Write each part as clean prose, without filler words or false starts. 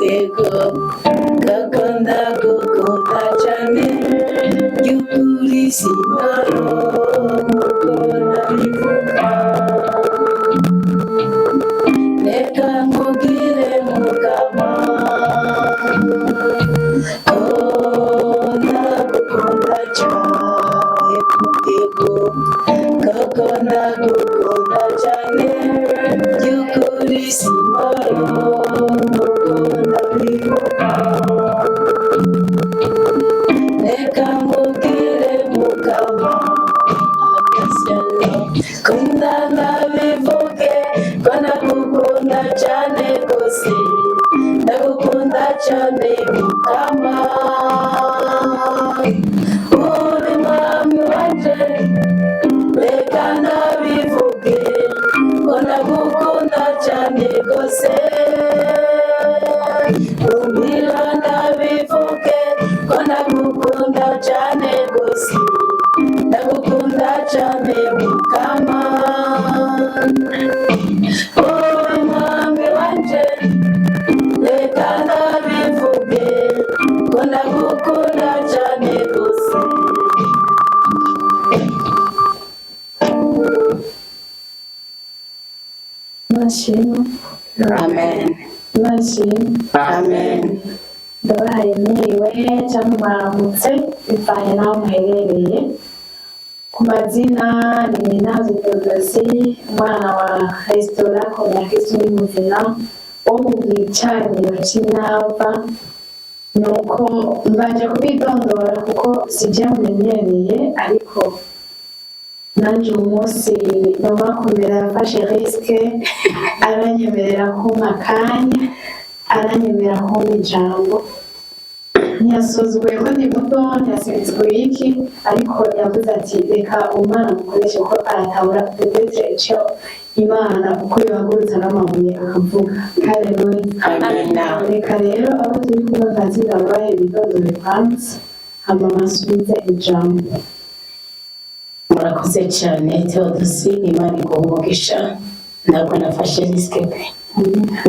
igitego gakunda gukunda cyane y'ukuri sinoro nk'uko nabivuga reka nkubwire mugabo ko ndagukunda cyane kutego koko ndagukunda cyane y'ukuri sinoro nk'uko nabivuga reka nkubwire mugabo kunda ndabivuge ko ndagukunda cyane rwose ndagukunda cyane mukama uri mwami wanje reka ndabivuge ko ndagukunda cyane rwose umbwira ndabivuge ko ndagukunda cyane rwose ndagukunda cyane mukama uri mwami wanje reka ndabivuge ko ndagukunda cyane rwose. Mashimwe. Amen. Mashimwe. Amen. Ndabahaye mwiriwe cyangwa mwaramutse bivanye n'aho muherereye. Ku mazina ni Ninazo Theodosie, umwana wa resitora Komera Kristo ni muzima wo mu gicaniro cy'Inava. Nuko mbanje kubidondora kuko sijya mumenyereye, ariko nanje umunsi mama Komera yafashe risike aranyemerera kumpa akanya, aranyemerera kumpa ijambo. Ntiyasuzguye ko ndi muto, ntiyasuzguye iki, ariko yavuze ati reka umwana mukoreshe ko aratabura ndetse icyo Imana uko ibagurutsa n'amabuye akavuga. Haleluya. Reka rero abo turi kumwe nkazina babahe bidondore kwanza hama basubize ijambo. Murakoze cyane Theodosie, Imana iguhe umugisha. Ntabwo nafashe risike pe,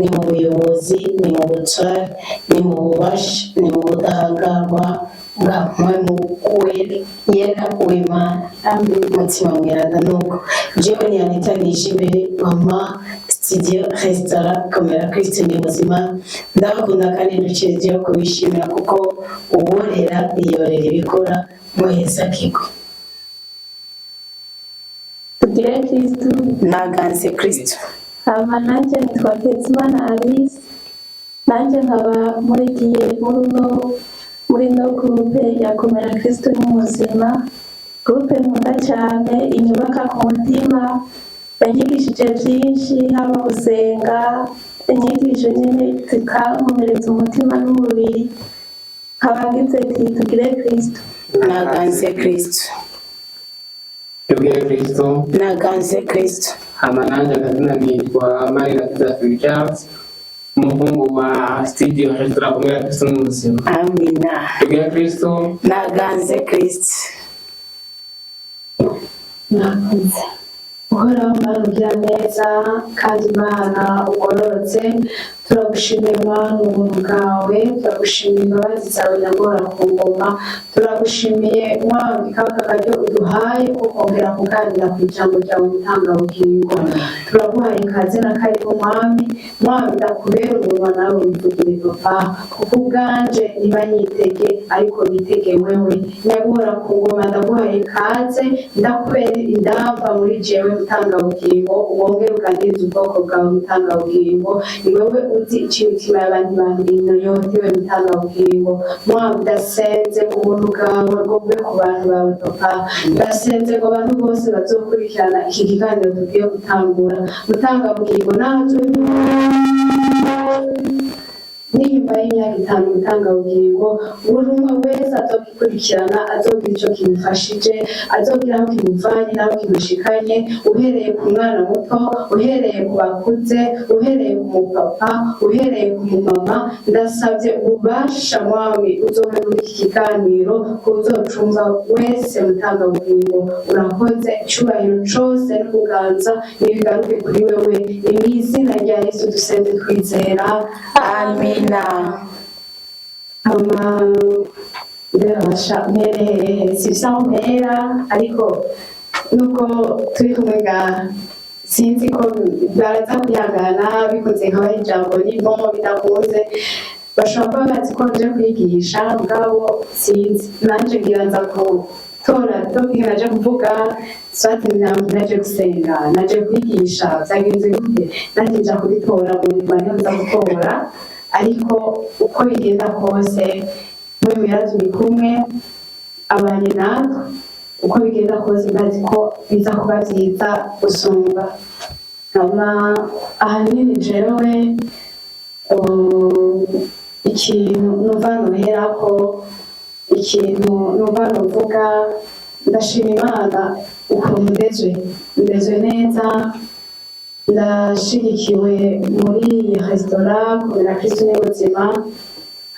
ni mu buyobozi, ni mu butware, ni mu bubasha, ni mu budahangarwa bwa mpamvu yera w'Imana. Umutima mweranda nuko jewe ntiyanitanisha imbere mama studio restaurant Komera Kristo ni muzima. Ndakunda kandi ndukirejeho kubishimira kuko uborera iyorera ibikora muheza kigo. Tugire Kristo. Naganze Kristo. Hama nanjye nitwa Kezimana Alice, nanjye nkaba murigiye muri no groupe ya Komera Kristo ni muzima. Groupe nkunda cyane, inyubaka ku mutima, yanyigishije byinshi, haba gusenga, inyigisho nyine zikankomereza umutima n'umubiri. Nkaba ngize ati tugire Kristo. Naganze Kristo. Tugire Kristo. Naganze Kristo. Hama nanjye akazina nitwa Marina Richards, umuhungu wa studio restaurant Komera Kristo ni muzima. Amina. Tugire Kristo. Naganze Kristo. Nakunze uhoraho Mana ugira neza kandi Imana ugororotse, turagushimira Mana ubuntu bwawe, turagushimira imbabazi zawe nyagora ku ngoma, turagushimiye Mwami kaka karyo uduhaye ko kongera kuganira ku ijambo ryawe mutangabugingo. Turaguhaye ikaze na karibu Mwami, Mwami ndakubera umunwa nawe wivugire papa, kuko ubwanje niba nyitege ariko bitege wewe nyagora ku ngoma. Ndaguhaye ikaze, ndakubera indava muri jewe mutangabugingo, wongere uganirize ubwoko bwawe mutangabugingo. Ni wewe uzi icyo imitima y'abandi bantu yotewe mutangabugingo. Mwami ndasenze ubuntu bwawe bwe ku bantu bawe papa, ndasenze ngo abantu bose bazokurikirana iki kiganiro tugiye gutangura mutangabugingo. Nazo n'inyuma y'imyaka 5 mutangabugingo, buri umwe wese azogikurikirana azogira icyo kimufashije, azogira aho kimuvanye n'aho kimushikanye, uhereye ku mwana muto, uhereye ku bakuze, uhereye ku mupapa, uhereye ku mumama. Ndasabye ububasha Mwami uzobe muri iki kiganiro kuzocumva wese mutangabugingo. Urakoze, icyubahiro cyose n'ukuganza nibigaruke kuri wewe, mu izina rya Yesu dusenze twizera, amen. amina birabasha mperehere si bisa mpera ariko nuko turi kumwe ngaha sinzi ko baraza kwihangana bikoze nk'aho ijambo rivamo bidakunze bashobora kuba bazi ko nje kwigisha mugabo sinzi nanje ngira nza gutora topic naje kuvuga swati naje gusenga naje kwigisha byagenze gute nanjye nja kubitora mu bibanye nza gutora ariko uko bigenda kose mwemera turi kumwe abanye natwe uko bigenda kose ndazi ko biza kuba byiza gusumba ahanini jewe ikintu numva noherako ikintu numva novuga ndashima Imana ukuntu ndezwe neza ndashigikiwe muri iyi resitora kubera Kristo n'ubuzima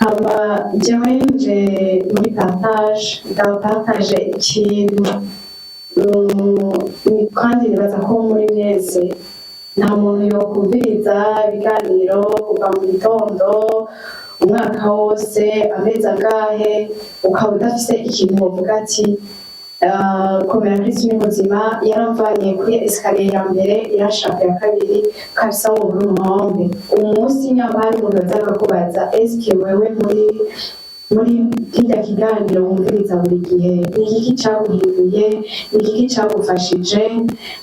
haba jewe nje muri partage ikintu kandi nibaza ko muri mwese nta muntu yokumviriza ibiganiro kuva mu gitondo umwaka wose amezi angahe ukaba udafise ikintu wovuga ati komera Kristo n'ubuzima yaramvanye kuri esikariye ya mbere irashaka ya kabiri kabisa mu Burundi umunsi nyamara umuntu azaga kubaza eske wewe muri kijya kiganiro wumviriza buri gihe ni iki cyaguhinduye ni iki cyagufashije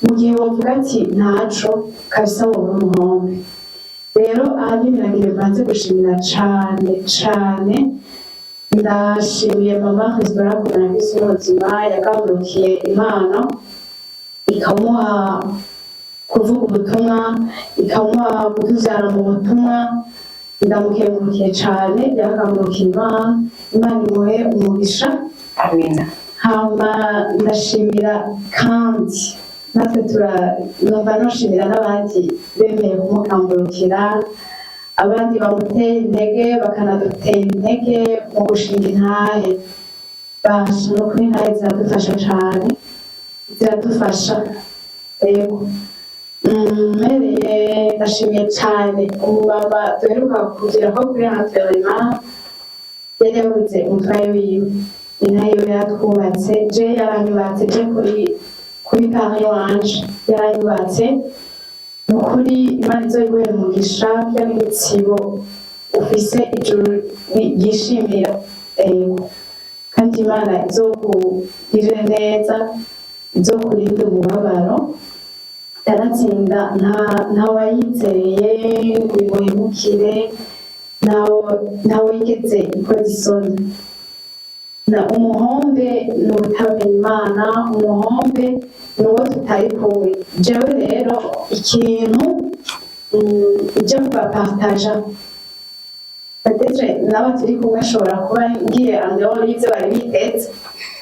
mu gihe wovuga ati ntaco kabisa mu Burundi rero ahanini nagiye mbanze gushimira cane ndashimiye mama Hezbollah kubera Kristo n'ubuzima yagamurukiye impano ikamuha kuvuga ubutumwa ikamuha kutubyara mu butumwa ndamukengurukiye cyane yagamurukiye Imana imuhe umugisha amina hama ndashimira kandi natwe numva noshimira n'abandi bemeye kumukamburukira abandi bamuteye intege bakanadutera intege mu gushinga intahe basha no kuri intahe ziradufasha cyane ziradufasha yego mpereye ndashimiye cyane umumama duheruka kugira ko kuri Antoine yari yabuze umutwaye wiwe intahe yiwe yaratwubatse je yaranyubatse je kuri pari wanje yaranyubatse nukuri Imana izoyiguhe umugisha by'imitsibo ufise ijuru ryishimira kandi Imana izokugirire neza izokurinda umubabaro yaratsinda ntawayizeye ngo imuhemukire ntawigeze ikoza isoni umuhombe ni ubutamenya Imana umuhombe ni uwo tutari kumwe jewe rero ikintu ibyo kubapartaja bateje n'abo turi kumwe ashobora kuba ngiye andeo y'ibyo bari bitetse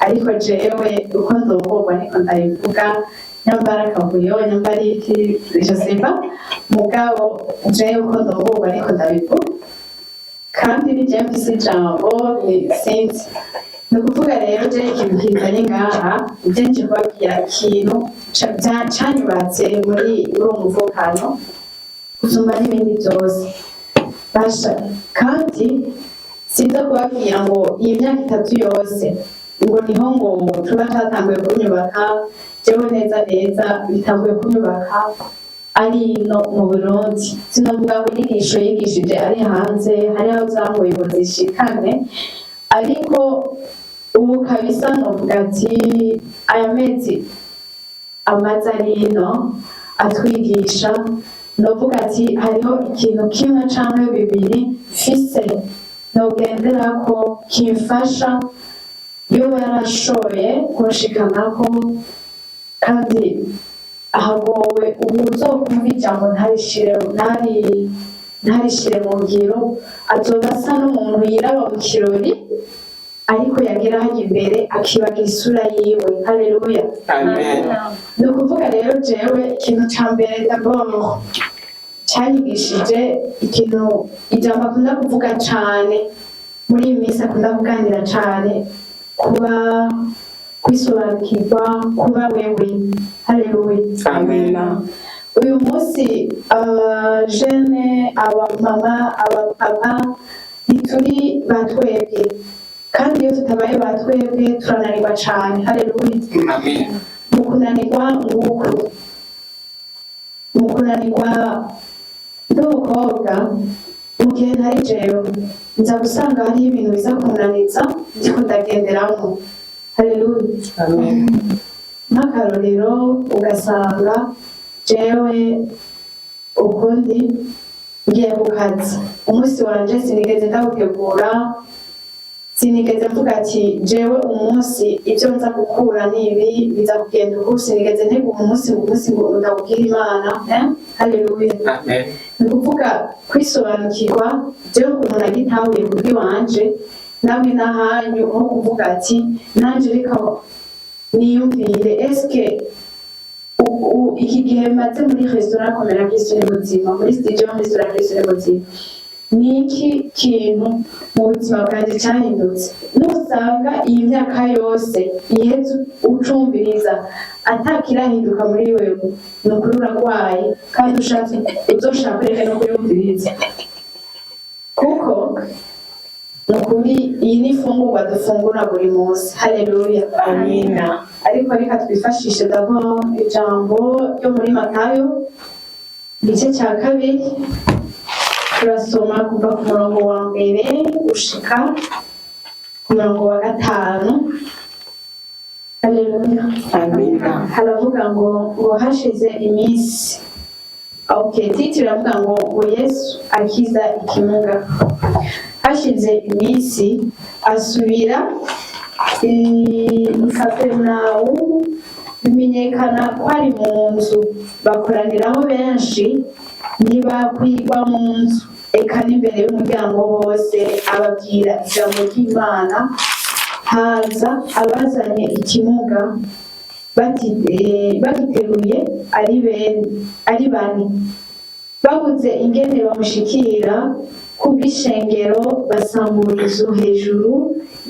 ariko jewe uko ndongorwa niko ndabivuga nyambara akavuyo nyambara iki Josefa mugabo jewe uko ndongorwa niko ndabivuga kandi ni jewe mfise ijambo ni sinzi ni ukuvuga rero je ikintu kizanye ngaha je nje kubabwira ikintu canyubatse muri uwo muvukano gusumba n'ibindi byose basha kandi sinza kubabwira ngo iyi myaka 3 yose ngo niho ngo tuba tatanguye kunyubaka jewe neza bitanguye kunyubaka ari no mu Burundi sinovuga ngo inyigisho yigishije ari hanze hari aho zangoye ngo zishikane ariko ubu kabisa novuga ati aya mezi amaze arino atwigisha novuga ati hariho ikintu kimwe canke bibiri mfise nogenderako kimfasha iyo yarashoboye kunshikanako kandi ahagowe ubu uzokumva ijambo ntarishire mu ngiro azoba asa n'umuntu yiraba mu kirori ariko yagera hajya imbere akibaga isura yiwe haleluya amen ni ukuvuga rero jewe ikintu ca mbere d'abord cyanyigishije ikintu ijambo akunda kuvuga cane muri iyi minsi akunda kuganira cane kuba kwisobanukirwa kuba wewe haleluya amen uyu munsi abajene, abamama, abapapa ntituri batwebwe, kandi iyo tutabaye batwebwe turananirwa cyane. Haleluya. Mu kunanirwa nguku, mu kunanirwa n'umukobwa, mu gihe ntari jewe nza gusanga hariho ibintu biza kunaniza ndiko ndagenderamo. Haleluya. Nk'akarorero ugasanga jewe ukundi ngiye ku kazi, umunsi wanje sinigeze ndawutegura, sinigeze mvuga ati jewe umunsi ibyo nza gukura nibi biza kugenda uku, sinigeze ntegura umunsi ngo ndawubwira Imana. Haleluya. Ni ukuvuga kwisobanukirwa jewe ukuntu nagitahuye kubw'iwanje nawe n'ahanyu, nko kuvuga ati nanje reka niyumvire eske iki gihe maze muri restaurant Komera Kristo ni Muzima, muri studio restaurant Kristo ni Muzima, ni iki kintu mu buzima bwanjye cyahindutse? Nusanga iyi myaka yose iheze ucumviriza atakirahinduka muri wewe, ni ukuri urarwaye kandi uzoshaka reka no kuyumviriza, kuko nukuri iyi ni ifungurwa dufungura buri munsi. Haleluya. Amina. Ariko reka twifashishe d'abord ijambo ryo muri Matayo igice cya 2, turasoma kuva ku murongo wa 1 gushika ku murongo wa 5. Haleluya. Amina. Haravuga ngo hashize iminsi, titiro iravuga ngo Yesu akiza ikimuga. Hashize iminsi asubira i Kaperinawumu, bimenyekana ko ari mu nzu, bakoraniraho benshi, ntibakwigwa mu nzu, eka n'imbere y'umuryango bose ababwira ijambo ry'Imana. Haza abazanye ikimuga bagiteruye ari bane, babuze ingene bamushikira kubw'ishengero, basambura inzu hejuru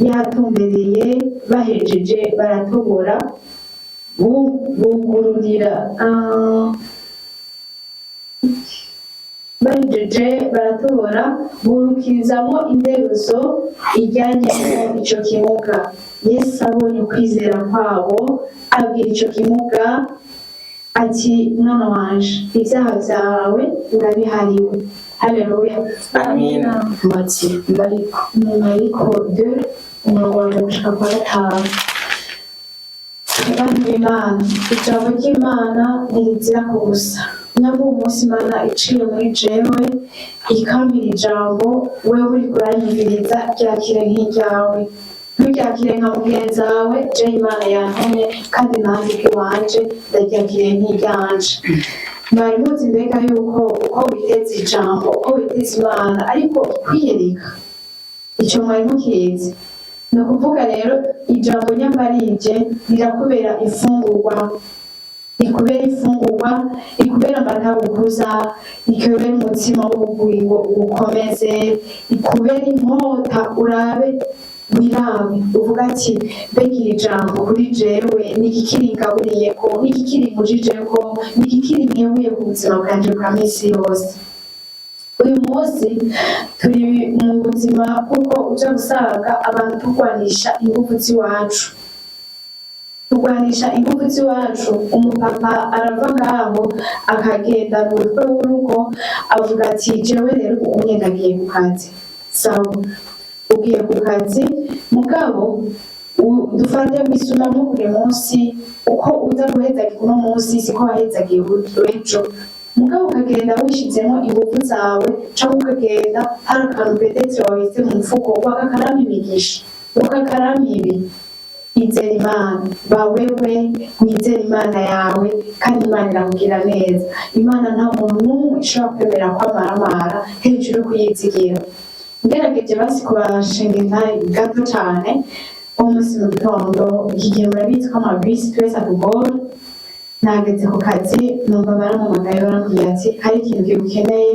yahatumbereye, bahejeje baratobora bugururira bahejeje baratobora burukirizamo interuzo ijyanyemo ico kimuga. Yesu abonye ukwizera kwabo abwira ico kimuga ati, mwana wanje, ibyaha byawe urabihariwe. Haleluya. Amina. Mariko 2 umurongo wa 1 gushika kwa 5. Abantu b'Imana, ijambo ry'Imana ntirizira ku busa. Nyamara umunsi Imana iciye muri jewe ikambira ijambo, wewe uriko uranyumviriza ryakire nk'iryawe, nturyakire nka mugenzi wawe. Je Imana yantumye kandi nanjye ubw'iwanje ndaryakire nk'iryanje. Mwari muzi mbega yuko uko witeze ijambo, uko witeze Imana ariko kwiyereka, icyo mwari mukizi? Ni ukuvuga rero ijambo nyambarije rirakubera ifungurwa, rikubera ifungurwa, rikubera amata gukuza, rikubera umutsima w'ubugingo ukomeze, rikubera inkota urabe wirabe uvuga ati, mbega iri jambo kuri jewe niki kiringaburiye ko, niki kirimujije ko, niki kirinkebuye ku buzima bwanje bwa minsi yose. Uyu munsi turi mu buzima kuko uja gusanga abantu turwanisha ingufu z'iwacu, umupapa arava ngaho akagenda mu rugo w'urugo avuga ati, jewe rero ubu ndagiye ku kazi. Sawa, ugiye ku kazi, mugabo dufate wisumamo buri munsi, uko uza guhezagira uno munsi siko wahezagiye ejo, mugabo ukagenda wishizemo ingufu zawe, cyangwa ukagenda hari akantu petetre wabitse mu mufuko, wagakarama imigisha, wagakarama ibi. Izera Imana, bawewe mwizera Imana yawe, kandi Imana irakubwira neza. Imana nta muntu n'umwe ishobora kwemera ko amaramara hejuru yo kuyizigira. Ngerageje basi kubashinga intare gato cyane, umunsi mu gitondo, iki gihe murabizi ko amabisi twese atugora, nageze ku kazi numva barampamagaye barambwira ati, hari ikintu kigukeneye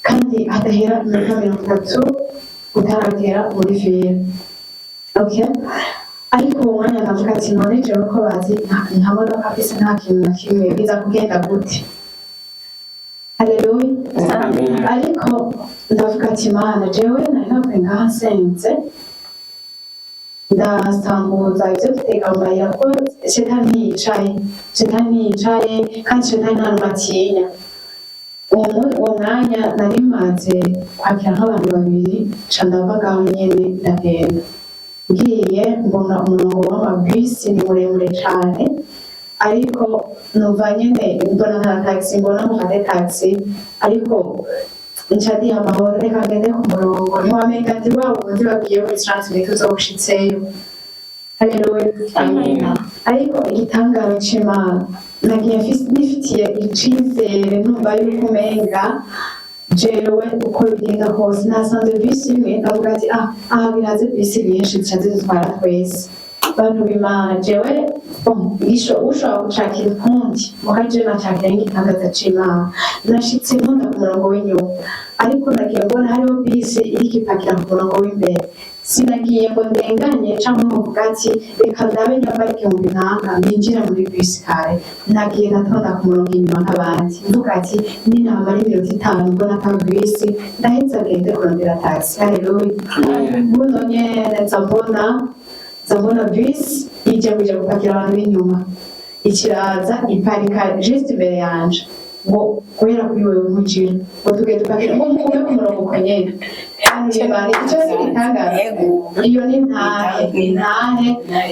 kandi hadahera iminota 30 utaragera muri fire. Ariko uwo mwanya ndavuga ati, none jewe ko bazi nta modoka afise, nta kintu na kimwe, biza kugenda gute? haleluya. Amen. Ariko ndavuga ati Mana jewe nari navuye ngaha nsenze ndasambuza ibyo duteka mu mayira ko shetani yicaye kandi shetani nta n'umatinya. Uwo mwanya nari maze kwakira nk'abantu babiri ca ndava ngaho nyene ndagenda ngiye mbona umurongo w'amabisi ni muremure cane, ariko numva nyene mbona nta taxi, mbona mufate taxi, ariko nca ndiha amahoro reka ngende ku murongo ntiwamenga ndi wa wundi babwiye muri 30 minutes uzobushitseyo. Haleluya. Amen. Ariko igitangaro c'Imana nagiye nifitiye icizere numva yuko umenga jewe uko bigenda hose nasanze bisi imwe ndavuga ati aha biraze bisi nyinshi zica zidutwara twese. Bantu b'Imana jewe ushobora gucakira ukundi muga jewe nacakira nk'igitangaza c'Imana. Nashitse nkunda ku murongo w'inyuma, ariko nagiye mbona hariho bisi iriko ipakira ku murongo w'imbere. Sinagiye ngo ndenganye canke nkuvuga ati reka ndabe nyamba igihumbi nanga ninjira muri bisi kare. Nagiye natonda ku murongo inyuma nk'abandi mvuga ati ninamara iminota 5 mbona ata bisi ndaheza ngende kurondera taxi. Haleluya. Buno nyene nzambona bisi ija kuja gupakira abantu b'inyuma, ikiraza iparika just imbere yanje ngo kubera kuri wewe nkujira ngo tugiye dupakira ngo mukume ku murongo uko nyene. Bari icyo gitangaza iyo ni ntahe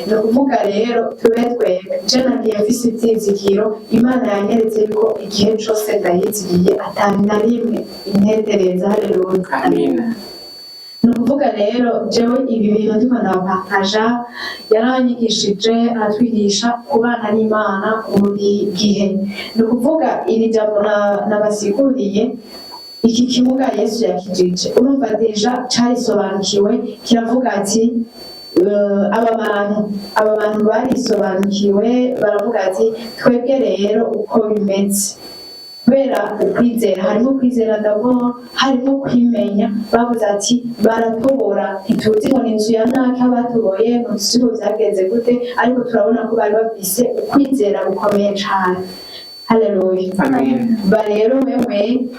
ni ukuvuga rero tube twebwe je nagiye mfise ivyizigiro Imana yanyeretse yuko igihe cose ndayizigiye atari na rimwe intendereza. Haleluya. Amina. Ni ukuvuga rero jewe ibi bintu ndiko ndabapartaja yaranyigishije aratwigisha kubana n'Imana buri gihe. Ni ukuvuga iri jambo nabasiguriye iki kimuga Yesu yakijije urumva deja carisobanukiwe kiravuga ati aba bantu barisobanukiwe baravuga ati twebwe rero uko bimeze kubera ukwizera, harimo kwizera d'abord, harimo kwimenya. Bavuze ati baratobora ntituzi ngo ni inzu ya naka batoboye ngo tuzi ngo vyagenze gute, ariko turabona ko bari bafise ukwizera gukomeye cane. Haleluya. Ba rero wewe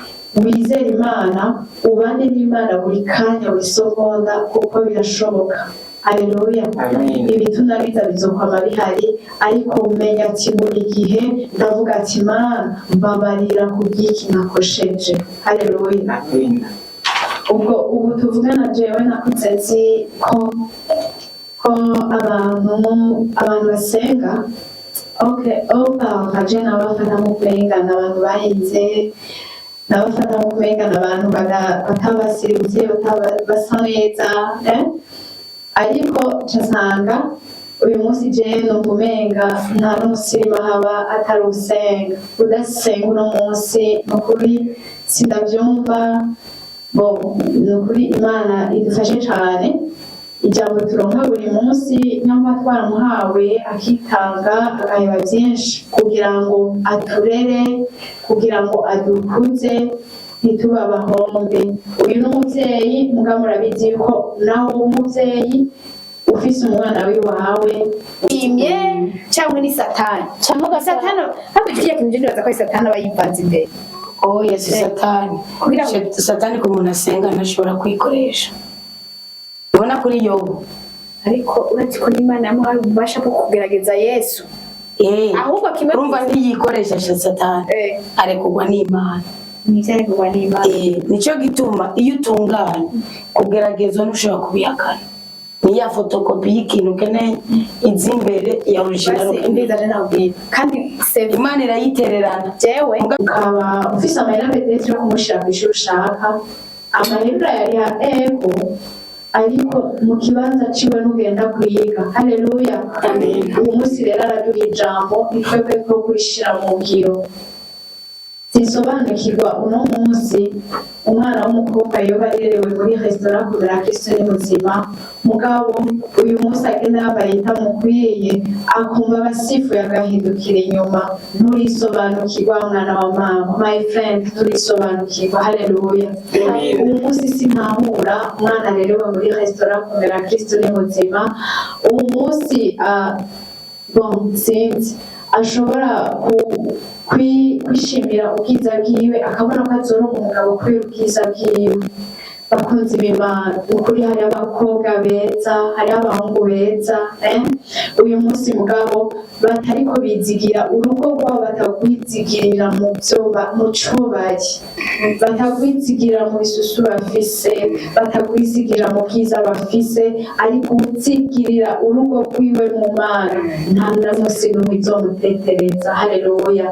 wizera Imana ubane n'Imana buri kanya buri segonda kuko birashoboka. Haleluya. Ibi tunariza bizokwama bihari, ariko umenya ati buri gihe ndavuga ati Mana mbabarira kubw'iki nakosheje. Haleluya. Ubwo ubu tuvugana jewe nakuze nzi ko abantu basenga nkaje nabafata mu kumenga n'abantu bahinze, nabafata mu kumenga n'abantu batabasirivye basa neza, ariko nsanga uyu munsi jewe numva umenga nta n'umusirimu haba atari usenga. Udasenga uno munsi nukuri sindavyumva. Ni ukuri Imana idufashe cane. Ijambo turonka buri munsi nyamba twaramuhawe akitanga agaheba vyinshi kugira ngo aturere, kugira ngo adukuze ntituba abahombe. Uyu n'umuvyeyi muga murabizi yuko nawe umuvyeyi ufise umwana wiwawe imye cyangwa ni satani cyangwa satani hapo tukiye kimjindoza ko satani abayivanze imbere. Yes, satani ko umuntu asenga ntashobora kwikoresha. Ubona kuri Yobu, ariko uretse ko Imana yamuhaye ububasha bwo kugerageza Yesu, ahubwo kimwe urumva ntiyikoresha satani, arekugwa n'Imana. Nico gituma iyo utunganye kugeragezwa ntushobora kubihakana. Niya fotokopi y'ikintu keneye izi imbere ya original kandi Imana irayitererana. Jewe ukaba ufise amahera petete yo kumushira kw'ishuri ushaka, amahera yari ya ego, ariko mu kibanza ciwe n'ugenda kwiga. Haleluya. Uyu munsi rero araduha ijambo nitwebwe two kurishira mu ngiro. Sinsobanukirwa uno munsi umwana w'umukobwa yoba arerewe muri restaurant kubera Kristo ni muzima, mugabo uyu munsi agenda yambaye itamukwiye akumva abasifu yagahindukira inyuma. Nturisobanukirwa mwana wa mama, my friend, nturisobanukirwa. Haleluya. Uyu munsi sinahura umwana arerewe muri restaurant kubera Kristo ni muzima. Uyu munsi sinzi ashobora kwishimira ubwiza bwiwe akabona ko azoronka umugabo kubera ubwiza bwiwe. Bakunzi b'Imana, ukuri hari abakobwa beza, hari abahungu beza, uyu munsi mugabo batariko bizigira urugo rwabo, batagwizigirira mu cubari, batagwizigira mu bisusu bafise, batagwizigira mu bwiza bafise, ariko uzigirira urugo rwiwe mu Mana nta na munsi n'umwe izomutetereza. Haleluya.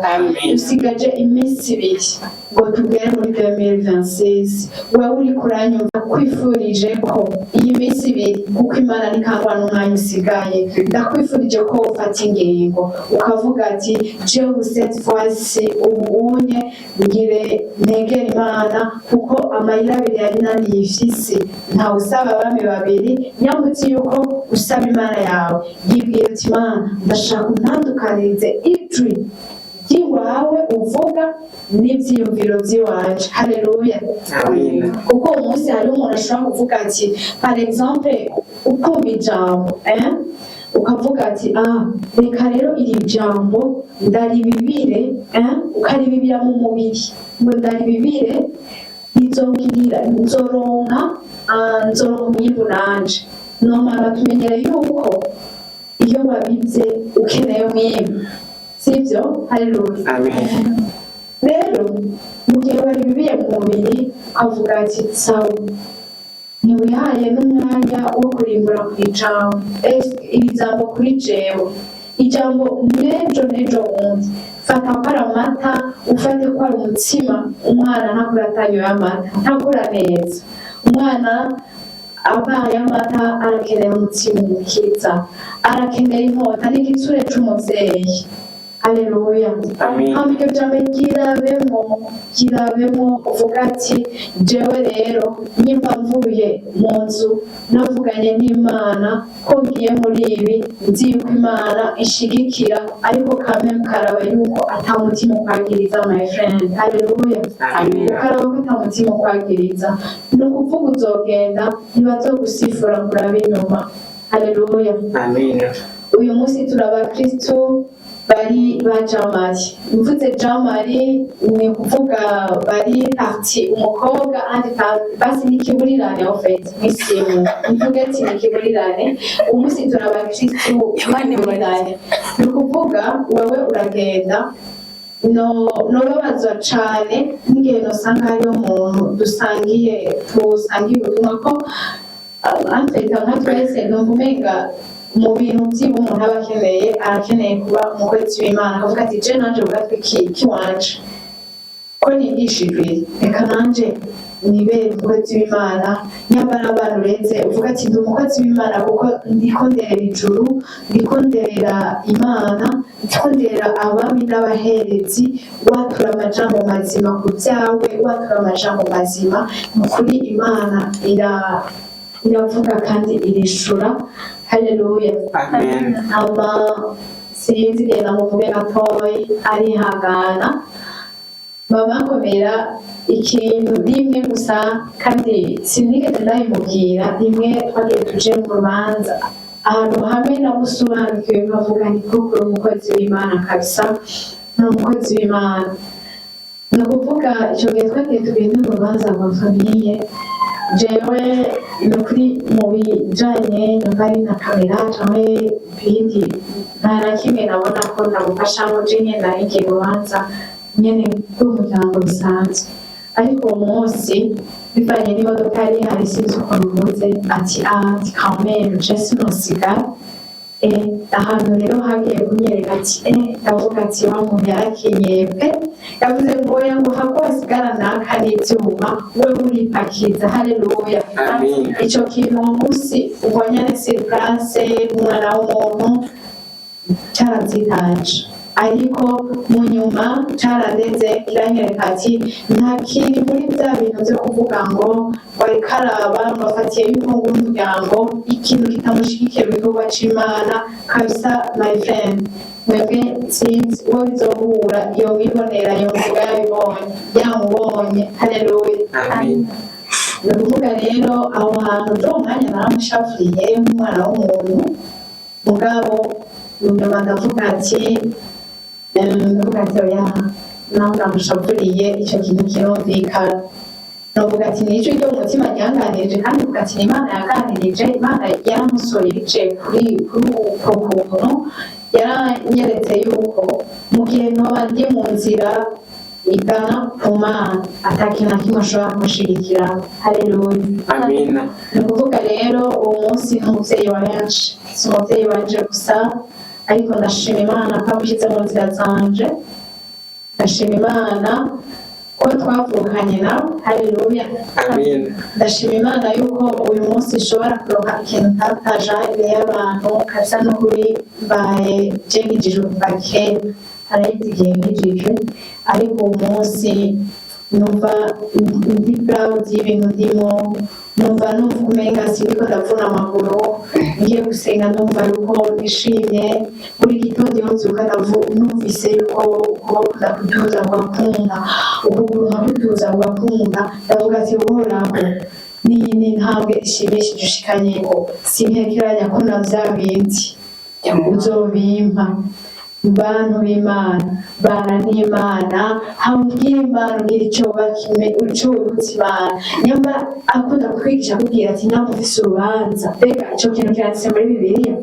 Dusigaje iminsi ibiri ngo tugere muri 2026. Wewe uri kuranyumva, kwifurije ko iyi minsi ibiri, kuko Imana ntikangwa n'umwanya usigaye, ndakwifurije ko ufata ingingo ukavuga ati jewe cette fois-ci ubunye ngire negera Imana, kuko amayira abiri yari naniye ifisi. Ntawe usaba abami babiri, nyambutse yuko usaba Imana yawe, yibwira ati Imana ndashaka untandukanirize ijwi ry'iwawe uvuga n'ivyiyumviro vy'iwanje. Haleluya. Kuko uwo munsi hariho umuntu ashobora kuvuga ati par exemple ukumva ijambo ukavuga ati reka rero iri jambo ndaribibire, ukaribibira mu mubiri ngo ndaribibire nzongirira nzoronka umwimbu nanje. Nomara tumenyere yuko iyo wabivye ukeneye umwimbu, sivyo? Haleluya. Rero mu gihe waribibiye mu mubiri ukavuga ati sawa, ntiwihaye n'umwanya wo kurimbura ku ijambo, iri jambo kuri jewe, ijambo nejo wundi fata ko ari amata, ufate ko ari umutsima. Umwana ntakura atanyoye amata, ntakura neza. Umwana abaye amata arakenera umutsima umukiza, arakenera inkota n'igitsure c'umuvyeyi. Haleluya. Hama iryo jambo girabemo uvuga ati jewe rero nyimba mvuye mu nzu navuganye n'Imana ko ngiye muri ibi, nzi yuko Imana ishigikira, ariko kamwe mukaraba yuko ata mutima ukwagiriza my friend. Haleluya. Ukaraba ko ata mutima ukwagiriza, ni ukuvuga uzogenda ntibazogusifura kurabe inyuma. Haleluya. Uyu munsi turaba Kristo bari ba Jamari. Mvuze Jamari ni kuvuga bari parti umukobwa andi basi n'ikiburirane en fait mwisimu, mvuge ati n'ikiburirane. Umunsi turaba Kristo ikiburirane, ni kuvuga wewe uragenda nobabazwa cane n'igihe nosanga hariho umuntu dusangiye ubutumwa ko antwita nka twese numva umenga mu bintu by'ibu umuntu aba arakeneye kuba umukozi w'Imana, akavuga ati je nanje ugatwe kiwanje ko nigishijwe, reka nanje nibere umukozi w'Imana. Nyamara abantu uretse uvuga ati ndi umukozi w'Imana kuko ndiko nderera ijuru, ndiko nderera Imana, ndiko nderera abami n'abaherezi, watura amajambo mazima ku byawe, watura amajambo mazima. Ni ukuri Imana iravuga kandi irishura. Haleluya. Ama sinzi igihe namuvuge gatoyi, arihangana. Babankomera ikintu rimwe gusa, kandi sinigeze ndabimubwira. Rimwe twagiye tuje mu rubanza ahantu hamwe namusobanukiwe, nkavuga ni koko uri umukozi w'Imana kabisa, ni umukozi w'Imana. Ni ukuvuga icyo gihe twagiye tugenda mu rubanza rwa famiye, jewe nukuri mu bijanye nari na kamera canke ibindi nta na kimwe nabona ko ndamufashamo. Je nyene nari ngiye urubanza nyene rw'umuryango bisanzwe, ariko uwo munsi bivanye n'imodoka yari ihari, sinzi ukuntu mvuze ati quand même je simusigara. Ahantu rero hagiye kunyereka ati ndavuga ati wa muntu yarakenyeye pe, yavuze ngo oya ngo hako hasigara naka n'ivyuma we uripakiza. Haleluya. Ico kintu uwo munsi ubonye ari sur place, umwana w'umuntu cyarazitaje, ariko mu nyuma cyaraneze kiranyereka ati nta kiri muri bya bintu byo kuvuga ngo wari karaba bafatiye yuko ng'umuryango ikintu kitamushigikiye mu gikorwa c'Imana kabisa. My friend, mwebwe sinzi uwo bizohura iyo wibonera iyo mvuga yamubonye. Haleluya. Ni ukuvuga rero aho hantu ndo umwanya naramushafuriye nk'umwana w'umuntu, mugabo nyuma ndavuga ati ndavuga ati oya naho namushavuriye icyo kintu kirumvikana navuga ati ni ijwi ryo mu mutima ryanganirije kandi uvuga ati ni Imana yaganirije Imana yaramusohoye biciye kuri uko kuntu yaranyeretse yuko mu gihe noba ndi mu nzira igana ku Mana atakintu na kimwe ashobora kumushigikira. Haleluya, amina. ni ukuvuga rero uwo munsi n'umubyeyi wanje si umubyeyi wanje gusa ariko ndashima Imana ko amushyize mu nzira zanje, ndashima Imana ko twavukanye nawe. Haleluya, amina. ndashima Imana yuko uyu munsi ishobora kuronka ikintu ntataja imbere y'abantu kabisa n'ukuri mbaye je nkijijwe kuva kera harahize igihe nkijijwe ariko uwo munsi numva ndi proud y'ibintu ndimo, numva umenga siniko ndavuna amaguru ngiye gusenga, numva yuko nishimye buri gitondo iyo nzuka numvise yuko ukuboko ndakutuza ugakunda, ukuguru nkakutuza ugakunda, ndavuga ati uhoraho ni intambwe ishimishije ushikanyeko, sintekeranya ko na vya bindi uzobimpa. Bantu b'Imana, bana n'Imana, hambwira Imana ugira icyo wibutsa Imana. Nyamba akunda kutwigisha akubwira ati nyamba ufise urubanza, mbega ico kintu kiranditse muri Bibiliya,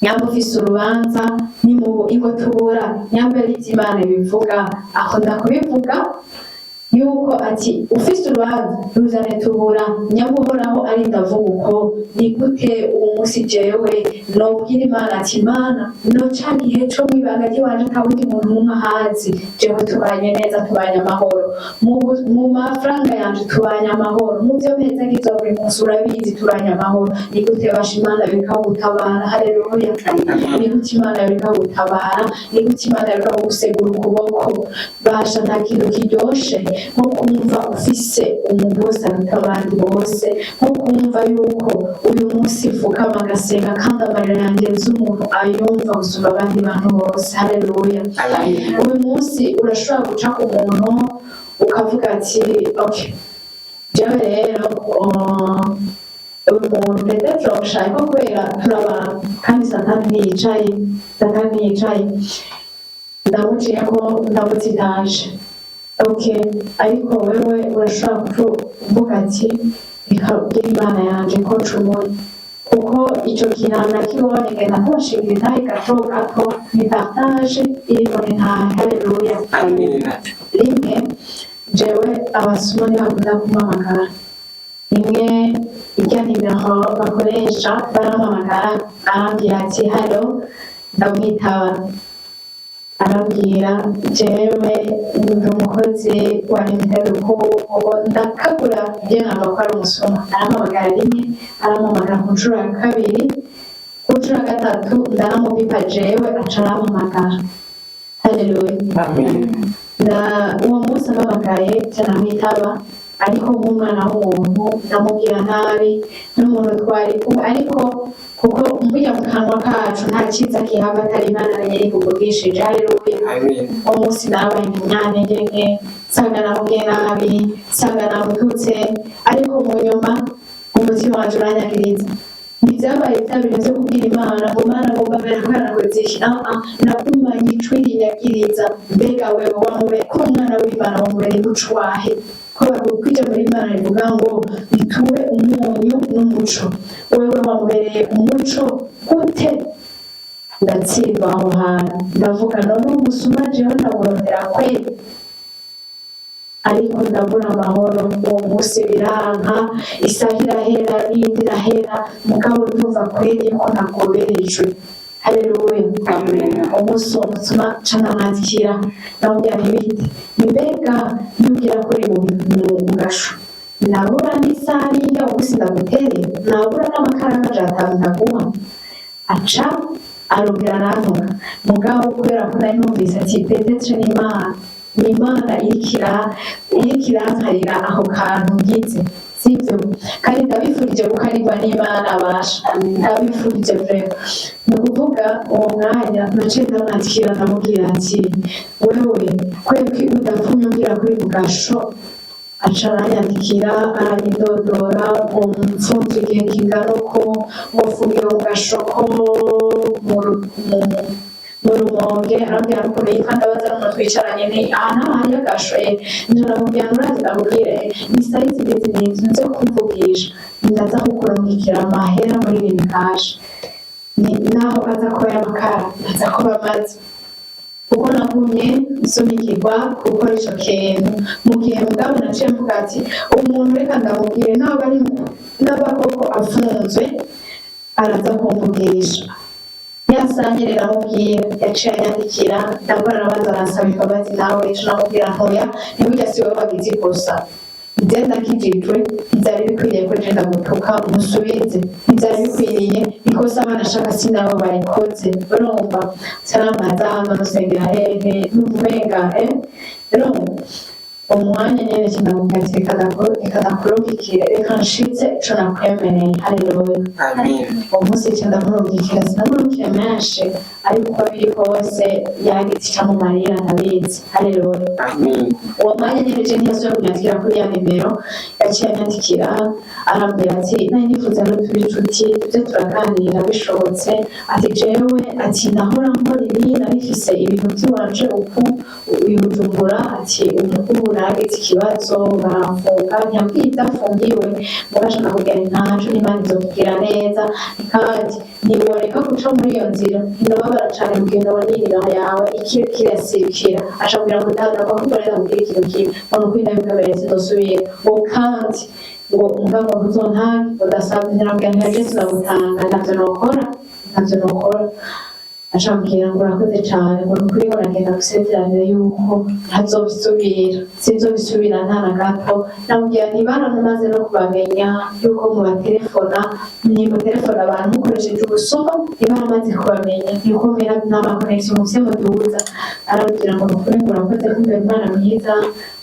nyamba ufise urubanza ni mu ingo tubura, nyamba ari Imana bivuga, akunda kubivuga yuko ati ufise urubanza ruzane tubura, nyamba uhoraho ari ndavuga uko ni gute uwo munsi jewe nobwira Imana ati Imana no ca gihe co mwibanga ry'iwanje nta wundi muntu n'umwe ahazi, jewe tubanye neza, tubanye amahoro, mu mafaranga yanje tubanye amahoro, mu vyo meza ngizo buri munsi urabizi tubanye amahoro, ni gute basha Imana bikagutabara. Haleluya, ni gute Imana bikagutabara, ni gute Imana bikagusegura ukuboko. Basha nta kintu kiryoshe nko kumva ufise umugozi aruta abandi bose, nko kumva yuko uyu munsi mfukama agasenga kandi amarira yanjye nzi umuntu ayumva gusumba abandi bantu bose. Haleluya, uyu munsi urashobora guca ku muntu ukavuga ati okay jewe rero uyu muntu ndetse turamushaka kubera turabana kandi satani ntiyicaye ndamuciye ko ndamutsitaje. Okay, ariko wewe urashobora kuvuga ati reka ubwire Imana yanje ko ncumuye, kuko icyo kintu nakibonye ngenda kubashimira intahe gato gato ni partage irimo intahe. Haleluya, amina. rimwe jewe abasuma ntibakunda kumpamagara, rimwe irya nimero bakoresha barampamagara arambwira ati halo, ndamwitaba arambwira jewe ndi umukozi wa Interco ndakagura ibyo ntabwo ko ari umusuma. Arampamagara rimwe, arampamagara ku nshuro ya kabiri, ku nshuro ya gatatu ndaramubipa jewe aca arampamagara. Haleluya, uwo munsi ampamagaye canamwitaba ariko nk'umwana w'umuntu ndamubwira nabi n'umuntu twari kumwe, ariko kuko mvuga mu kanwa kacu nta cyiza kihava atari Imana yari kuvugishije. Haleluya, uwo munsi nabaye umunyantege nke, nsanga namubwiye nabi, nsanga namututse, ariko mu nyuma umutima wanje uranyagiriza. Ntibyabaye bya bintu byo kubwira Imana ngo Mana ngomba mbere kubera ngo zishyira nakumanye icwi rinyagiriza. Mbega wewe wamubere ko umwana w'Imana wamubereye umuco wahe, ko bakubwira muri Imana rivuga ngo bitube umunyu n'umuco, wewe wamubereye umuco gute? Ndatsindwa aho hantu ndavuga none umusuma jewe ndamurondera kweli, ariko ndabura amahoro. Uwo munsi biranka, isaha irahera n'iyindi irahera, mugabo ndumva kweli ko nagoberejwe. Haleluya, amina. Umunsi uwo mutima canamwandikira ndamubwira ntibite mbega nubwira kuri mu gasho nabura n'isaha n'inga umunsi ndagutere, nabura n'amakaramu atanu ndaguha. Aca arongera arantuka, mugabo kubera ko nari numvise ati petetre n'Imana irankarira aho kantu ngize, sibyo? Kandi ndabifurije gukarirwa n'Imana basha, ndabifurije vrema. Ni ukuvuga uwo mwanya naciye ndamwandikira ndamubwira ati wewe kwebwe udapfumye umbwira kuri mu gasho. Aca aranyandikira aranyidodora ngo mfunze igihe kingana uko, ngo mfungiwe mu gasho ko mu Rumonge arambwira ko yitwa Ndabaza n'umuntu twicaranye ni aha hari agashoye ndaramubwira urazi ndamubwire ni size izi nze kumvugisha ndaza kukurungikira amahera muri ibi kashe ni naho aza kuba y'amakara ndaza kuba amaze kuko nagumye nsumikirwa gukora ico kintu mu gihe mugabo naciye mvuga ati umuntu reka ndamubwire naba ari n'abakoko afunzwe araza kumvugisha yasangirira mubwira yaciye anyandikira ndabona nabanza arasaba imbabazi nawe ejo namubwira ntoya ntiburya si wowe wagize ikosa ibyo ndakijijwe ntibyari bikwiriye ko ngenda gutuka umusubize ntibyari bikwiriye ikosa abana ashaka si nabo barikoze urumva saramaza hano musengera hehe n'umenga urumva umwanya nyene kinamubwira ati reka ndakurungikire reka nshitse ico nakwemereye haleluya umunsi ico ndamurungikira sinamurungikire menshi ariko uko biri kose yagitse icamumarira ndabizi haleluya uwo mwanya nyene je ntiyasubiye kunyandikira kuri ya nimero yaciye anyandikira arambwira ati nari nifuza no turi inshuti tujye turaganira bishobotse ati jewe ati nahora nkora ibi narifise ibintu by'iwanje uku Bujumbura ati umukuru nagitse ikibazo baramfunga ntiyambwiye idafungiwe mugashaka kugira ntaco n'imana izokubwira neza kandi ntiworeka guca muri iyo nzira ntinobabara cane mu gihe nobona iniraha yawe ikiyo kirasibikira ashobora ngo ndagaruka kuko rero ndamubwira ikintu kimwe ngo nuko indabikwemereye zidosubira ngo kandi ngo umugabo ntuzontange udasabwe ntirambwira ntiyaje sinagutanga ntavyo nokora ashambwira ngo urakoze cane ngo nukuri ngo nagenda gusezeranira yuko ntazobisubira sinzobisubira nta na gato namubwira ntibana namaze no kubamenya yuko mubaterefona nimuterefona abantu mukoresheje ubusuma ntibana amaze kubamenya yuko mera n'amakonegisiyo mufise muduhuza arambwira ngo nukuri ngo urakoze kumbera umwana mwiza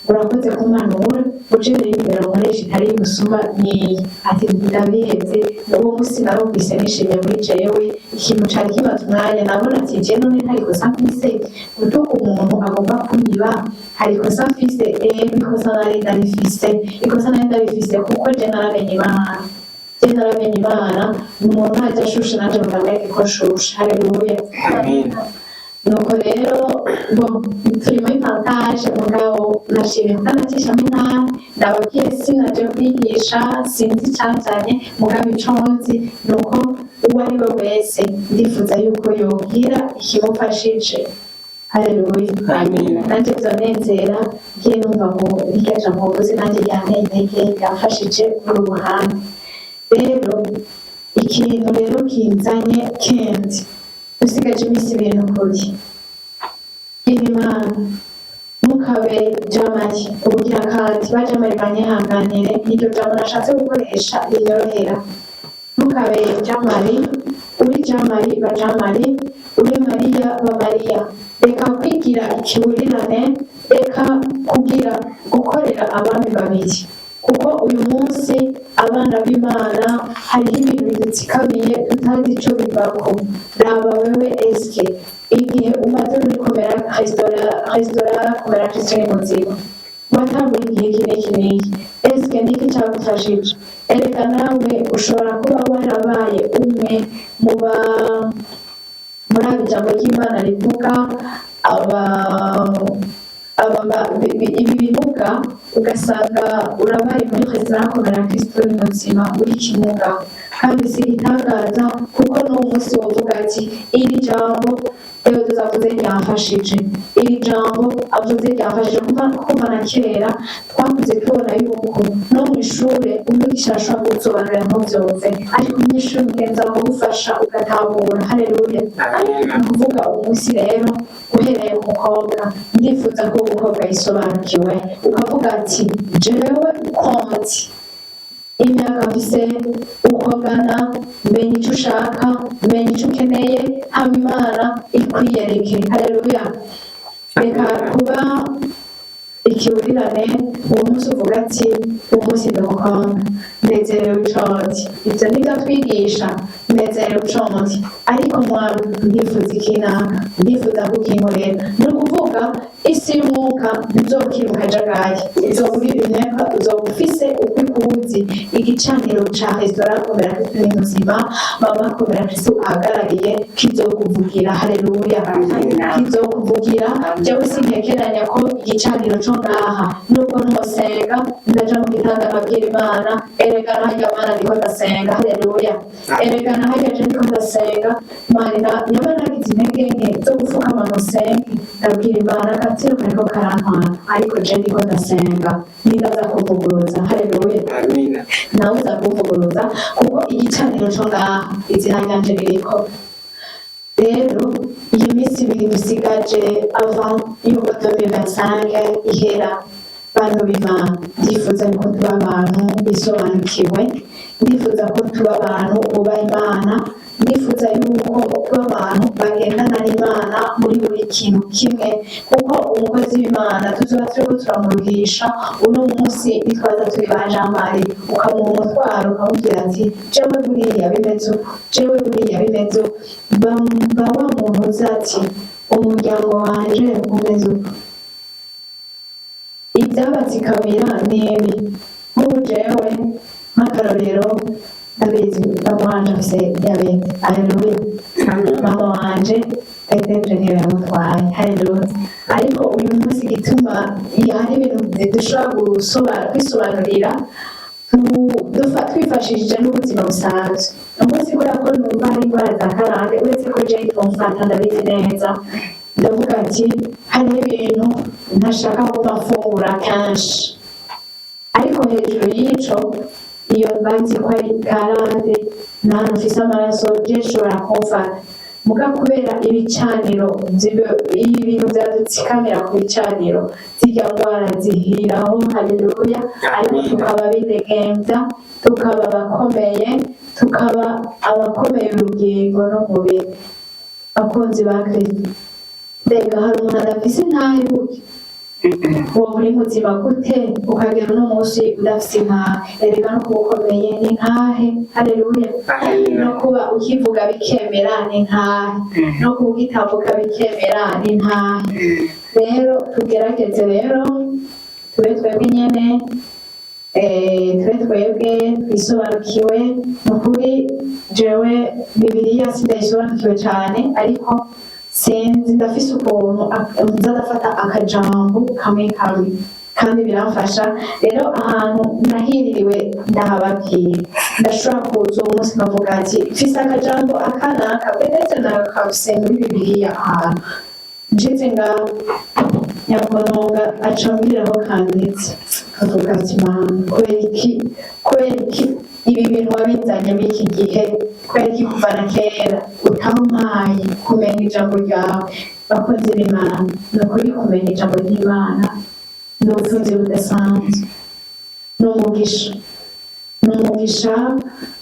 urakoze kumanura ujereye imbere umuresha itari y'ubusuma niyi ati ndabiheze uwo musi narumvise nishimye muri jewe ikintu cari kimaze umwanya nabona ati je none nta ikosa mfise gutuka umuntu agomba kunyiba hari ikosa mfise ikosa nari ndarifise kuko je naramenye Imana umuntu ntajya ashushe nanje mukamwereka ko ashushe haleluya nuko rero turi muri partage mugabo nashimye kutanakishamo intara ndababwiye sinaje kwigisha sinzi icyazanye mugabo ico nzi nuko uwo ari we wese ndifuza yuko yogira ikimufashije haleluya nanjye bizonezera ngiye numva ngo irya jambo mvuze nanjye ryanteye intege ryamfashije muri ubuhanga rero ikintu rero kinzanye kendi usigaje iminsi ibintu kuri Imana mukabe jamari ubugira kandi bajamari banyihanganire iryo jambo nashatse gukoresha rinyorohera mukabe jamari uri jamari bajamari uri Mariya ba Mariya reka kwigira ikiburirane reka kugira gukorera abami babiri kuko uyu munsi abana b'Imana hariho ibintu bidutsikamiye tutazi ico bivako raba wewe eske igihe umaze muri resitora komera Christian muzima watambuye igihe kiniki eske niki cyagufashije ereka nawe ushobora kuba warabaye umwe muri ijambo ry'Imana rivuga ibi bimuga ugasanga urabaye muri resitora komera Christian muzima uri kimuga kandi si itangaza kuko n'umunsi wovuga ati iri jambo rero tuzavuze ryamfashije iri jambo avuze ryamfashije kuva na kera twakuze tubona yuko no mu ishure umwigisha ashobora gusobanurira ntuvyumve ariko umunyeshuri mugenzi wawe agufasha ugatahura haleluya ni ukuvuga umunsi rero uhereye ku mukobwa ndifuza ko umukobwa yisobanukiwe ukavuga ati jewe konti imyaka mfise uko ngana menya icyo ushaka menya icyo ukeneye hama Imana ikwiyereke haleluya reka kuba ikiburirane uwo munsi uvuga ati uwo munsi ndamukunda nezerewe icondi ivyo nivyo twigisha nezerewe icondi ariko mwana ndifuza ikinaka ndifuza kukinkorera ni ukuvuga isi y'umwuka ntizokira mu kajagari izoba ufise uko ikubuza murabizi igicaniro ca restaurant komera Kristo ni muzima mama komera Kristo ahagarariye kizokuvugira haleluya kizokuvugira jewe sintekeranya ko igicaniro co ngaha nubwo ntosenga ndaja mu gitanda nkabwira Imana erekana harya Mana ndiko ndasenga haleluya erekana harya je ndiko ndasenga Mana nyamara nagize intege nke zo gupfukama ngo nsenge ndabwira Imana akatsiro kariko karantwara ariko je ndiko ndasenga nindaza kuvuguruza haleluya amina nawe uza kuvuguruza kuko igicaniro co ngaha izina ryanje ririko rero iyi minsi ibiri dusigaje ava yuko 2025 ihera bantu b'Imana ndifuza ko tuba abantu bisobanukiwe ndifuza ko tuba abantu bubaha Imana ndifuza yuko tuba abantu bagendana n'Imana muri buri kintu kimwe kuko umukozi w'Imana tuzoba turiko turamuruhisha uno munsi bitwaza turi bajambari ukamuha umutwaro ukamubwira ati jewe buriya bimeze uko jewe buriya bimeze uko ba wa muntu uzi ati umuryango wanje umeze uko ibyabatsikamira nibi nk'ubu jewe nk'akarorero ndabizi mama wanje afise diyabete haleluya mama wanje petetre niyo yamutwaye haleluya ariko uyu munsi gituma hari ibintu dushobora kwisobanurira twifashishije n'ubuzima busanzwe umunsi kubera ko numva hari indwara za karande uretse ko je yitwumfata ndabizi neza ndavuga ati hariho ibintu ntashaka ko mafungura kenshi ariko hejuru y'ico iyo mbanzi ko ari karande nta mfise amaraso je nshobora kumfata muga kubera ibicaniro ibintu vyadutsikamira ku bicaniro zirya ndwara zihiraho haleluya ariko tukaba bidegemvya tukaba abakomeye tukaba abakomeye urugingo n'umubiri bakunzi ba Kristo mbega hari umuntu adafise intahe gutya uwo muri muzima gute ukagera uno munsi udafise intahe erega no kuba ukomeye ni intahe haleluya no kuba ukivuga bikemera ni intahe no kuba ugitambuka bikemera ni intahe rero tugerageze rero tube twebwe nyene tube twebwe twisobanukiwe ni ukuri jewe bibiliya sindayisobanukiwe cane ariko sinzi ndafise ukuntu nza ndafata akajambo kamwe kamwe kandi biramfasha rero ahantu nahiririwe ndahababwira ndashobora kuza uwo munsi nkavuga ati mfise akajambo akanaka ndetse nakafise muri bibiliya ahantu nshitse ngaho nyakononga aca ambwiraho kanditse kavuga ati Mana kubera iki ibi bintu wabizanye b'iki gihe kubera iki kuva na kera utampaye kumenya ijambo ryawe bakozi b'Imana ni ukuri kumenya ijambo ry'Imana ni ubutunzi budasanzwe ni umugisha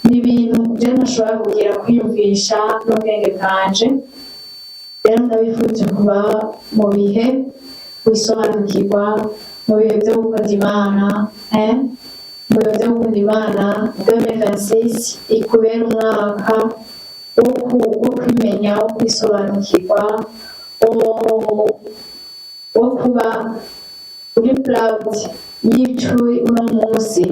ni ibintu je ntashobora kugira kwiyumvisha n'ubwenge bwanje rero ndabifuje kuba mu bihe wisobanukirwa mu bihe byo gukunda Imana mu bihe byo gukunda Imana 2026 ikubera umwaka wo kwimenya wo kwisobanukirwa wo kuba uri proud y'icyo uno munsi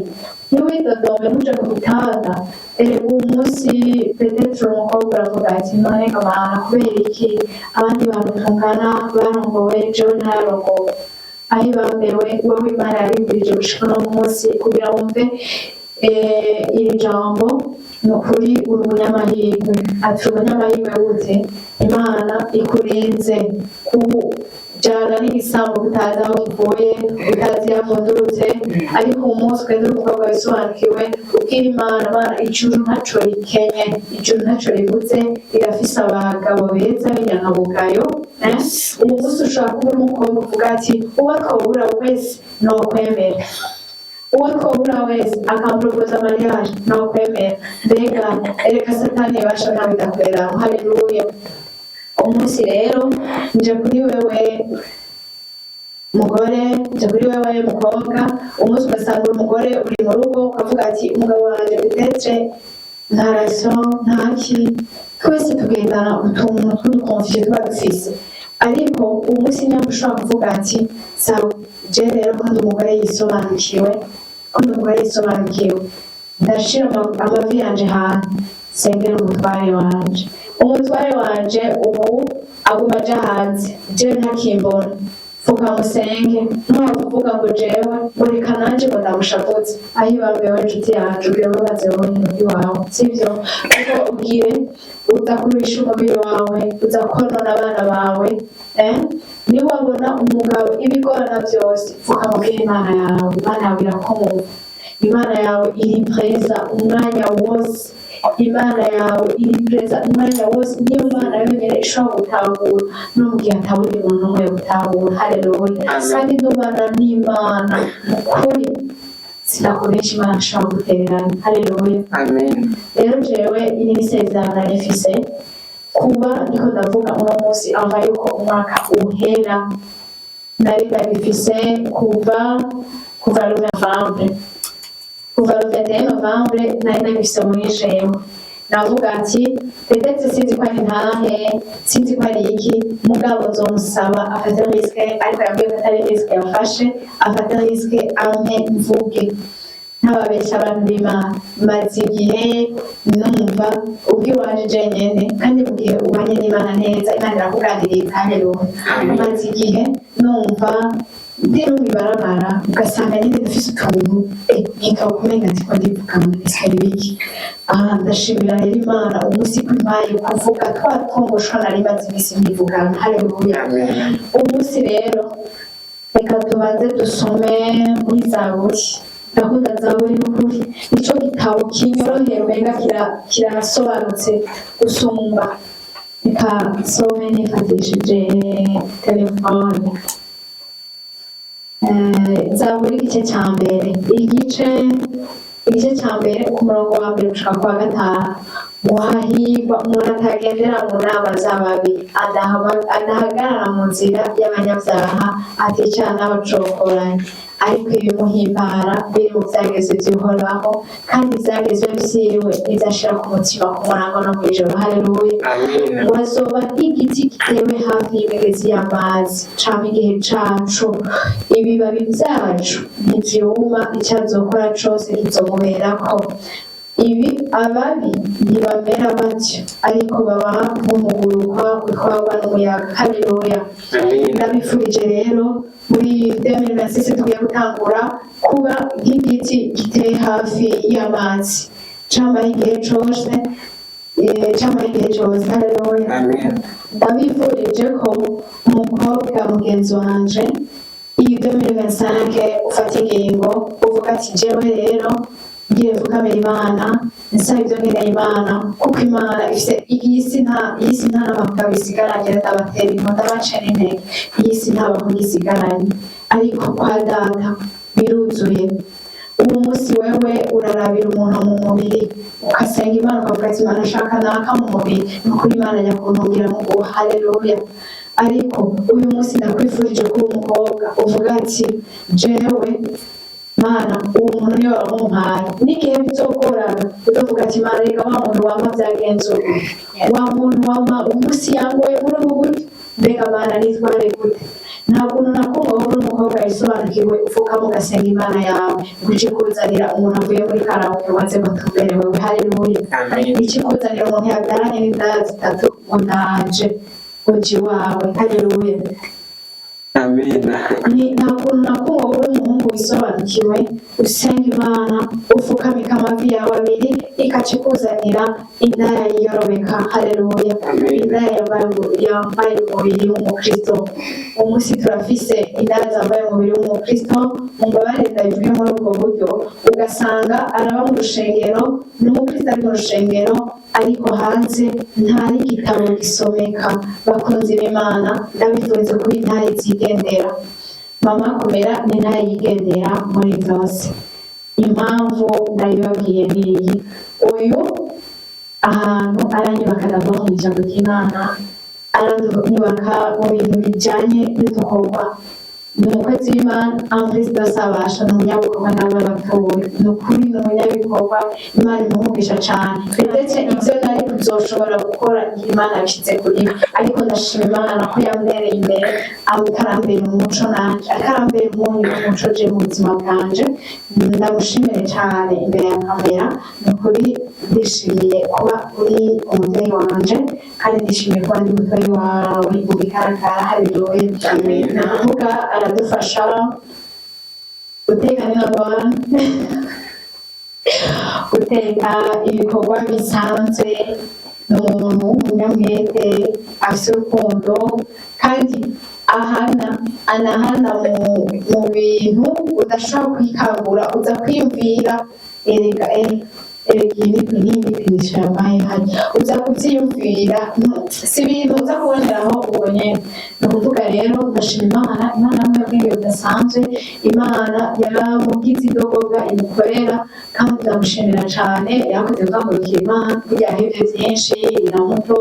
ntiwidodombe ntuje ku bitanda erega uwo munsi petetre umukobwa aravuga ati none Mana kubera iki abandi bantu tungana barongowe jewe ntarongowe aho bambewe wowe Imana yarindurije gushika uno munsi kugira wumve iri jambo ni ukuri uri umunyamahirwe ati umunyamahirwe gute Imana ikurinze jana n'igisambo utazi aho kivuye utazi yavundurutse ariko uwo munsi ugenda uri umukobwa wisobanukiwe ubwira Imana ijuru ntaco rikenye ijuru ntaco ribuze rirafise abagabo beza b'inyankamugayo uwo munsi ushobora kuba uri umukobwa uvuga ati uwo twobura wese nokwemera uwo twobura wese akampropoza mariage nokwemera mbega ereka satani yabasha ntawe idakoreraho haleluya umunsi rero nje kuri wewe mugore nje kuri wewe mukobwa umunsi ugasanga umugore uri mu rugo ukavuga ati umugabo wanjye petetre nta relation ntaki twese tugendana utuntu tw'udukonfije tuba dufise ariko umunsi nyamara ushobora kuvuga ati sawa je rero kandi umugore yisobanukiwe ko ndumva yisobanukiwe ndashira amavi yanje hanze sengera umutware wanje ubu aguma aja hanze jewe ntakimbona vuga musenge ntuvuga ngo jewe reka nanje ngo ndamushavutse aho ibambewe inshuti yanje ubwire babaze wowe n'undi wawe sivyo kuko ubwire uza kurisha umubiri wawe uza konona abana bawe niwabona umugabo ibigorana byose vuga mubwire imana yawe irakumva imana yawe iri preza umwanya wose imana yawe iri preza umwanya wose niyo mana yonyine ishobora gutahura no mu gihe ataburi umuntu umwe gutahura haleluya kandi ndumana n'imana mukuri sinakoresha imana ashobora gutererana haleluya amen rero jewe iri n'isezerano rifise kuba niko ndavuga uno munsi ava yuko umwaka uhera nari ndabifise kuva Novembre kuva le 21 Novembre nari nabifise muri jewe navuga ati peut-être sinzi ko ari ntahe sinzi ko ari iki mugabo nzomusaba afate risque ariko yambwiye ko atari risque yafashe afate risque ampe mvuge ntababeshya abantu b'Imana maze igihe numva ubwiwanje jenyene kandi mu gihe ubanye n'Imana neza Imana irakuganiriza haleluya maze igihe numva ndero bibarabara ugasanga nyine dufise utuntu nikakumenga ati ko ndivuga mu Isirayeli biki ndashimira rero Imana umunsi kw'impaye kuvuga twatongoshwa nari maze imisi mbivugana haleluya umunsi rero reka tubanze dusome muri Zaburi ndakunda Zaburi n'ukuri nico gitabo kinyorohera umenga kirasobanutse gusumba reka nsome nifatishije telefone Zaburi igice cya mbere igice cya mbere ku murongo wa mbere gushika kwa gatanu wahirwa umuntu atagendera mu nama z'ababi adahagarara mu nzira y'abanyabyaha aticana n'abacokoranye ariko ibimuhimbara biri mu byageze by'uhoraho kandi ibyagezwe vyiwe bizashira ku mutima ku murango no mw'ijoro haleluya wazoba nk'igiti gitewe hafi y'imigezi y'amazi cama igihe cacu ibibabi vyacu ntivyuma icyo azokora cose kizomuberako ibi ababi ntibamera batyo ariko baba nk'umuguruka utwarwa n'umuyaga haleluya ndabifurije rero muri 2026 tugiye gutangura kuba nk'igiti giteye hafi y'amazi cama igihe cose haleluya ndabifurije ko umukobwa mugenzi wanje iyi 2025 ufata ingingo uvuga ati jewe rero ngiye vugamira Imana nsaba ibyo nkeneye Imana kuko Imana ifite iyi si nta n'abagabo isigaranye ndabatera inkonda bacana intege iyi si nta bavuga isigaranye ariko kwa data biruzuye ubu munsi wewe urarabira umuntu mu mubiri ukasenga Imana ukavuga ati Imana ashaka naka mu mubiri nukuri Imana nyakuntugira mu guha haleluya ariko uyu munsi ndakwifurije kuba umukobwa uvuga ati jewe Mana uwo muntu niwe wamumpaye n'igihe bizogorana ukavuga ati Mana reka wa muntu wama byagenzuye wa muntu wama umunsi yangoye muri ubu buryo mbega Mana nitware gute nta kuntu nakumva wowe umukobwa yisobanukiwe upfukamo ugasenga Imana yawe ngo ikikuzanira umuntu avuye muri karaoke waze batumbere wewe haleluya ikikuzanira umuntu yabyaranye n'indaya zitatu ngo ndaje uji wawe haleluya amina nta kuntu nakumva wowe umuhungu wisobanukiwe usenga Imana ufukamika amavi yawe abiri ikakikuzanira indaya yiyorobeka haleluya indaya yambaye umubiri w'umukristo umunsi turafise indaya zambaye umubiri w'umukristo mumbabarire ndabivuge muri ubwo buryo ugasanga araba mu rushengero n'umukristo ari mu rushengero ariko hanze ntari igitabo gisomeka bakunze Imana ndabifurize kuba intare zigendera mama komera ni intare yigendera muri byose impamvu ndabibabwiye n'iyi uyu ahantu aranyubaka ndava mu ijambo ry'Imana aranyubaka mu bintu bijyanye n'ibikorwa ni umukozi w'Imana Andres Dasabasha, ni umunyabikorwa n'abana batoya, ni ukuri ni umunyabikorwa Imana imumugisha cyane, ndetse ibyo nari kuzoshobora gukora Imana yashyize kuri we, ariko ndashima Imana ko yambereye imbere, akarambera umuco nanjye, akarambera umunyu n'umuco je mu buzima bwanje. Ndamushimire cyane imbere ya kamera, ni ukuri ndishimiye kuba uri umubyeyi wanje, kandi ndishimiye kuba ndi umutwari wawe mu bigaragara. Haleluya. Ni ukuvuga aradufasha guteka n'abana, guteka ibikorwa bisanzwe, ni umuntu w'umunyamwete, afite urukundo, kandi anahana mu bintu udashobora kwikangura, uza kwiyumvira erega n'ipimisha yabaye hano, uza kubyiyumvira, si ibintu uza kuboneraho ubwo nyine. Ni ukuvuga rero ndashima Imana y'ubwenge budasanzwe, Imana yaramugize idogoga imukorera, kandi ndamushimira cyane. Yakoze gukangurikira Imana kugira ahebye byinshi, iramuto,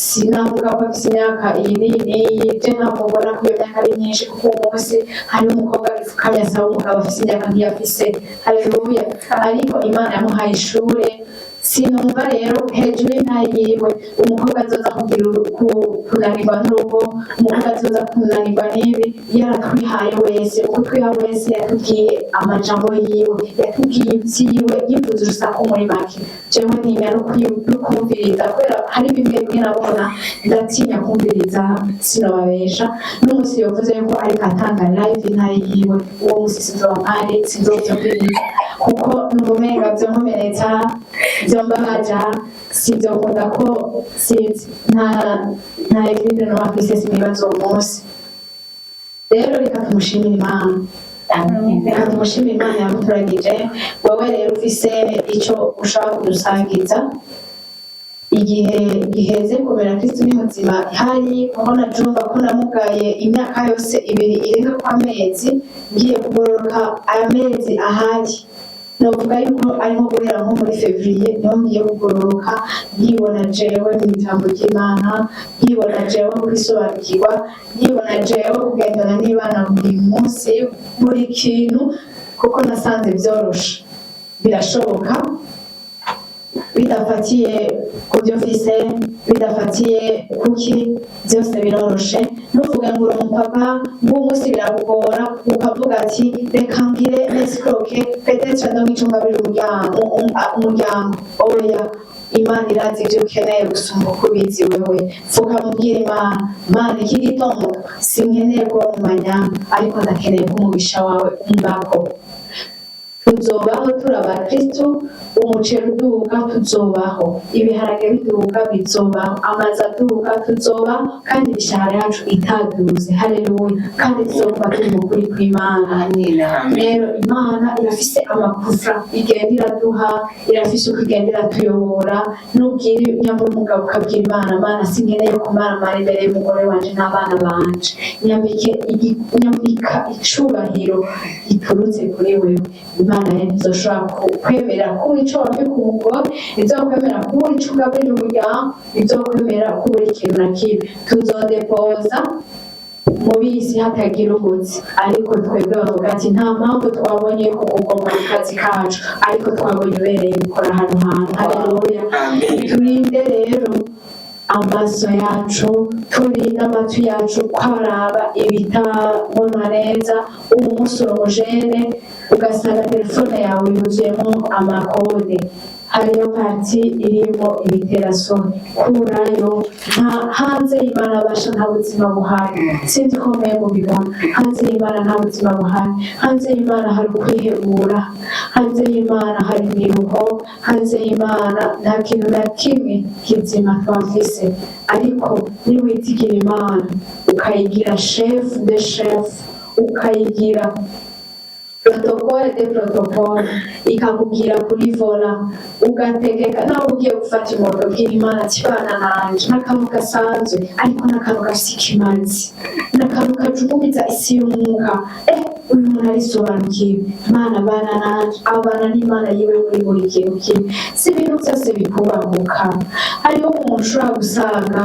sinavuga ko afite imyaka iyi n'iyi, ibyo ntamubona ko iyo myaka ari myinshi, kuko uwo munsi hari umukobwa wipfukamye asaba umugabo afite imyaka nk'iyo afise. Haleluya. Ariko Imana yamuhaye ishure, sinumva rero hejuru y'intaye yiwe umukobwa azoza kugira kunanirwa n'urugo, umukobwa azoza kunanirwa n'ibi. Yaratwihaye wese, uko twiha wese yatubwiye amajambo yiwe, yatubwiye ibyiwe, yivuze urusaku muri make. Jewe ntinya no kumviriza, kubera hari bimwe bimwe nabona ndatinya kumviriza, sinobabesha. N'umunsi yavuze ko ariko atanga live intaye yiwe, uwo munsi sinzoba mpari, sinzovyumviriza, kuko n'ubumenga vyonkomeretsa, vyombabaja, sivyokunda ko sinzi nta equilibre no afise sinibaza uwo munsi. Rero reka tumushimire Imana, reka tumushimire Imana yamuturagije. Wowe rero ufise ico ushaka kudusangiza, igihe giheze kubera Kristo ni muzima ihari, kuko najumva ko namugaye imyaka yose ibiri irenga ku amezi, ngiye kugororoka aya mezi ahari. Novuga yuko arimo guhera nko muri Fevrier niho ngiye kugororoka, nkibona jewe mu ijambo ry'Imana, nkibona jewe kwisobanukirwa, nkibona jewe kugendana n'Imana buri munsi, buri kintu, kuko nasanze byoroshe, birashoboka, bidafatiye ku byo mfise, bidafatiye kuki, byose biroroshe. Ntuvuge ngo uri umupapa bw'umunsi biragugora, ukavuga ati reka ngire nesikoke petetre ndo ngicungabira umuryango. Oya, Imana irazi ibyo ukeneye gusumba uko ubizi wewe. Vuga mubwire Imana iki gitondo sinkeneye kuba mu manyanga, ariko ndakeneye ko umugisha wawe umbako. Tuzobaho turi abakristo, umuceri uduga tuzobaho, ibiharage biduga bizobaho, amazi aduga tuzobaho, kandi imishahara yacu itaduze. Haleluya. Kandi tuzoba turi mu kuri kw'Imana. Rero Imana irafise amakufra igenda iraduha, irafise uko igenda iratuyobora. Nubwira nyamara umugabo ukabwira Imana, Mana sinkeneye kumaramara imbere y'umugore wanje n'abana banje, nyambika icubahiro giturutse kuri wewe. Imana ntizoshobora kwemera ko ico wabye ku mugore, ntizokwemera ko ico ugabira umuryango, ntizokwemera ko buri kintu na kimwe tuzodepoza mu bisi hatagira ubutsi. Ariko twebwe bavuga ati nta mpamvu twabonye ko kugoma mu kazi kacu, ariko twabonye ubereye gukora hano hantu. Haleluya. Turinde rero amaso yacu, turinde amatwi yacu kwaraba ibitabona neza. Ubu munsi uromujene ugasanga telefone yawe yuzuyemo amakode, hariyo parti irimo ibiterasoni, kurayo. Hanze y'Imana basha nta buzima buhari, sinzi ko mwe mubibona. Hanze y'Imana nta buzima buhari, hanze y'Imana hari ukwihebura, hanze y'Imana hari imiruho, hanze y'Imana nta kintu na kimwe kizima twafise. Ariko niwitigira Imana ukayigira chef de chef, ukayigira protocole de protocole, ikakubwira kuri vola, ugategeka nawe ugiye gufata imoto, bwira Imana ati bana nanje, n'akantu gasanzwe ariko n'akantu gafise ikimazi, n'akantu kajugumiza isi y'umwuka. Uyu muntu arisobanukiwe, Imana bana nanje, abana n'Imana yiwe muri buri kintu kimwe. Si ibintu byose bikubahuka. Hariho umuntu ushobora gusanga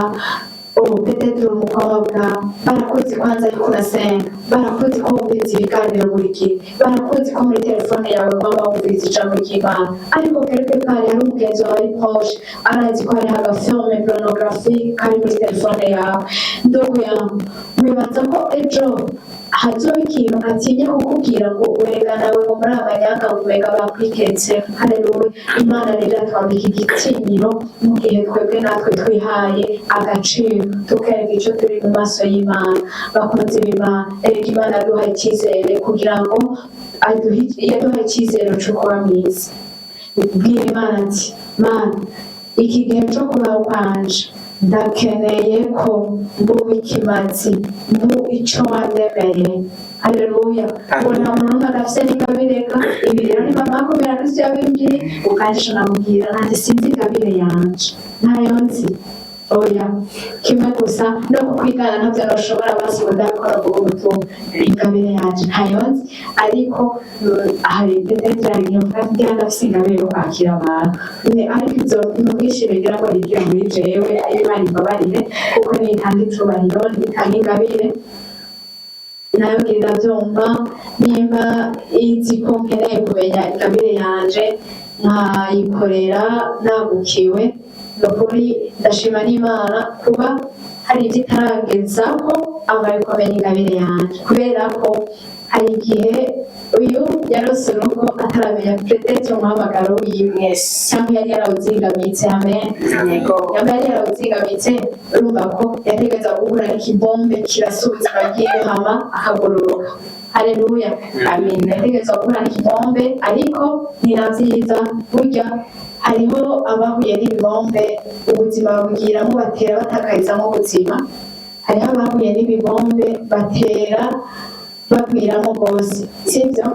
peut-être umukobwa barakuzi kwanza ariko urasenga, barakuzi ko wumviriza ibiganiro buri gihe, barakuzi ko muri telefone yawe waba wumviriza ijambo ry'Imana, ariko quelque part hari umugenzi wawe ari proche arazi ko hariho agafilme pornographique kari muri telefone yawe. Ndugu yangu, wibaza ko ejo hazoba ikintu atinya kukubwira ngo urega nawe ngo muri amanyanga umega bakwiketse. Haleluya. Imana rero twambika igitinyiro mu gihe twebwe natwe twihaye agaciro tukereka icyo turi mu maso y'Imana. Bakunze b'Imana, erega Imana yaduha icyizere kugira ngo yaduha icyizere cyo kuba mwiza. Bwira Imana ati, Mana, iki gihe cyo kubaho kwanje ndakeneye ko mbuba ikimazi, mbu icyo wandemeye. Haleluya. Ubu nta muntu n'umwe adafite n'ingabireka. Ibi rero ni mama kubera n'isi yabimbwiye ukandisha namubwira nanjye sinzi ingabire yanje, ntayo nzi. Oya, kimwe gusa no kukwigana ntabyo nashobora basi ndakora kuko ubutumwa ingabire yanje ntayo nzi, ariko hari peut-être iyo kandi ndafite ingabire yo kwakira abantu. Ariko ibyo n'ubwishyu bigira ngo nibyo muri jewe Imana imbabarire kuko nitanga icubahiro nitanga ingabire nayo ngira byumva nimba izi ko nkeneye kumenya ingabire yanje nkayikorera nagukiwe. Nukuri ndashima n'Imana kuba hari ibyo itaragezaho abaye kumenya ingabire yanjye, kubera ko hari igihe uyu yarose urugo ataramenya peut-être umuhamagaro wiwe cyangwa yari yarawuzingamitse. Amen. Yaba yari yarawuzingamitse, urumva ko yategereza guhura n'ikibombe kirasubiza abagiye hama akagororoka. Haleluya. Amen. Yategereza guhura n'ikibombe, ariko ni na byiza burya hariho abahuye n'ibibombe ubuzima babugiramo batera batakarizamo ubuzima. Hariho abahuye n'ibibombe batera bagwiramo rwose, sibyo?